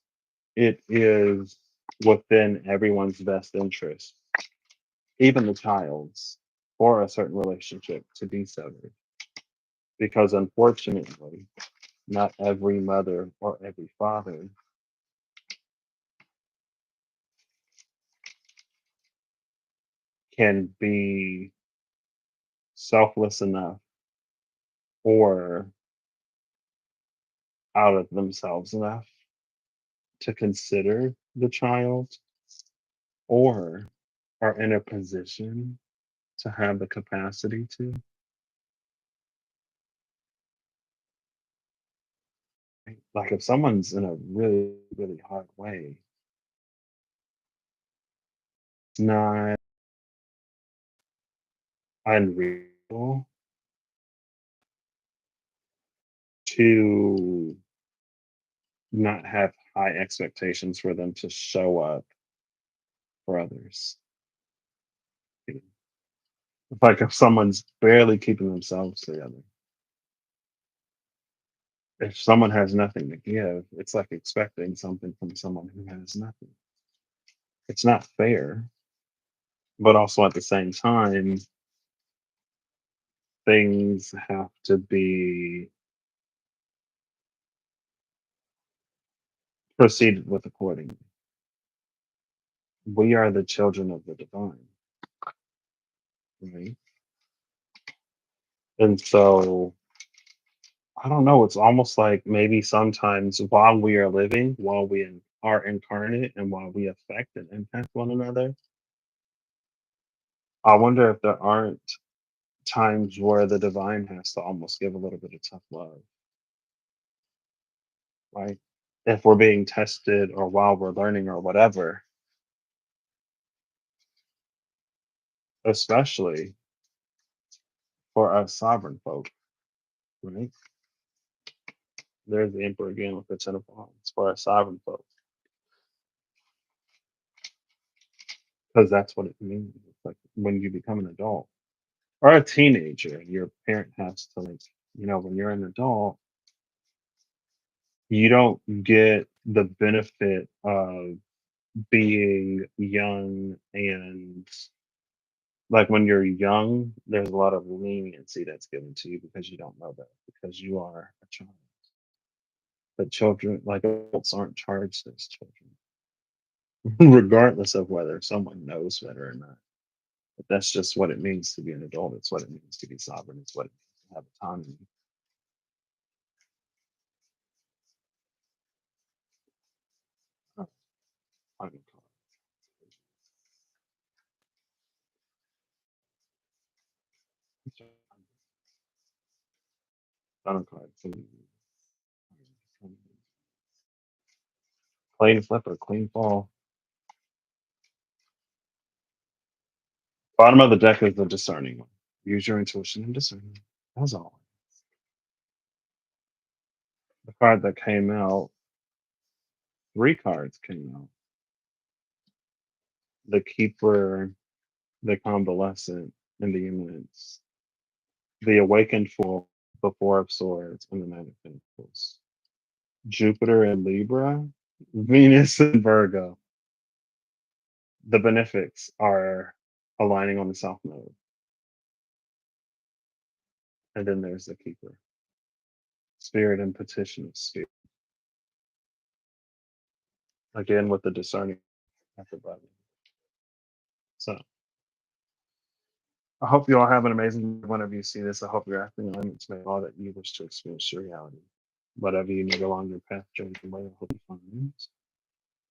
A: it is within everyone's best interest, even the child's, for a certain relationship to be severed. Because unfortunately, not every mother or every father can be selfless enough or out of themselves enough to consider the child or are in a position to have the capacity to. Right? Like if someone's in a really, really hard way, it's not unreasonable to not have high expectations for them to show up for others. Like if someone's barely keeping themselves together, if someone has nothing to give, it's like expecting something from someone who has nothing. It's not fair, but also at the same time, things have to be proceeded with accordingly. We are the children of the divine, right? And so I don't know, it's almost like maybe sometimes while we are living, while are incarnate and while we affect and impact one another, I wonder if there aren't times where the divine has to almost give a little bit of tough love, right? If we're being tested or while we're learning or whatever, especially for us sovereign folk, right? There's the emperor again with the ten of wands for us sovereign folk, because that's what it means. It's like when you become an adult or a teenager, your parent has to like, when you're an adult, you don't get the benefit of being young and like when you're young, there's a lot of leniency that's given to you because you don't know that because you are a child. But children, like adults, aren't charged as children, regardless of whether someone knows better or not. But that's just what it means to be an adult. It's what it means to be sovereign. It's what it means to have autonomy. Oh, I can call it. I don't call it. Clean flipper, clean fall. Bottom of the deck is the discerning one. Use your intuition and discernment. As always. The card that came out, three cards came out. The Keeper, the Convalescent, and the Imminence. The Awakened Fool, the Four of Swords, and the Knight of Pentacles. Jupiter and Libra, Venus and Virgo. The benefics are aligning on the south node. And then there's the keeper, spirit and petition of spirit. Again with the discerning at the button. So I hope you all have an amazing day whenever you see this. I hope you're acting alignment to make all that you wish to experience your reality. Whatever you need along your path, journey the way, I hope you find.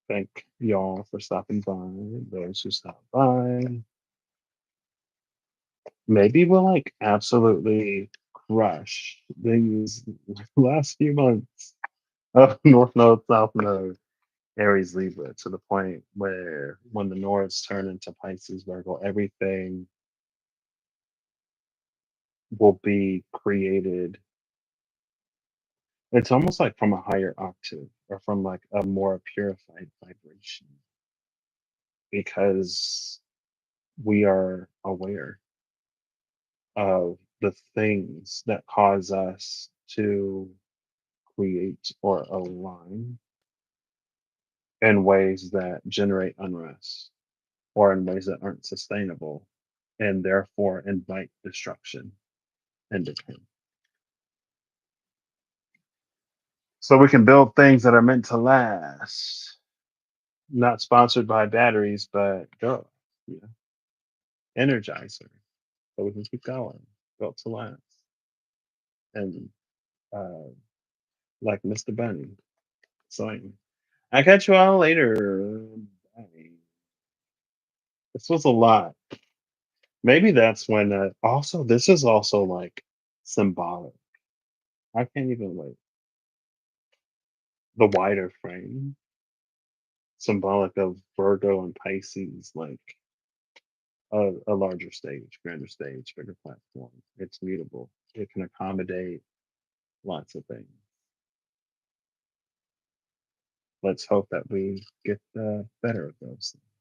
A: Thank y'all for stopping by. Those who stopped by. Maybe we'll like absolutely crush these last few months of North Node, South Node, Aries, Libra to the point where when the Nords turn into Pisces, Virgo, everything will be created. It's almost like from a higher octave or from like a more purified vibration because we are aware of the things that cause us to create or align in ways that generate unrest or in ways that aren't sustainable and therefore invite destruction and decay. So we can build things that are meant to last, not sponsored by batteries, but go, you know, energizer, so we can keep going, built to last. And uh, like Mr. Bunny. So I catch you all later. Bye. This was a lot. Maybe that's when also this is also like symbolic. I can't even like the wider frame, symbolic of Virgo and Pisces, like a larger stage, grander stage, bigger platform. It's mutable. It can accommodate lots of things. Let's hope that we get the better of those things.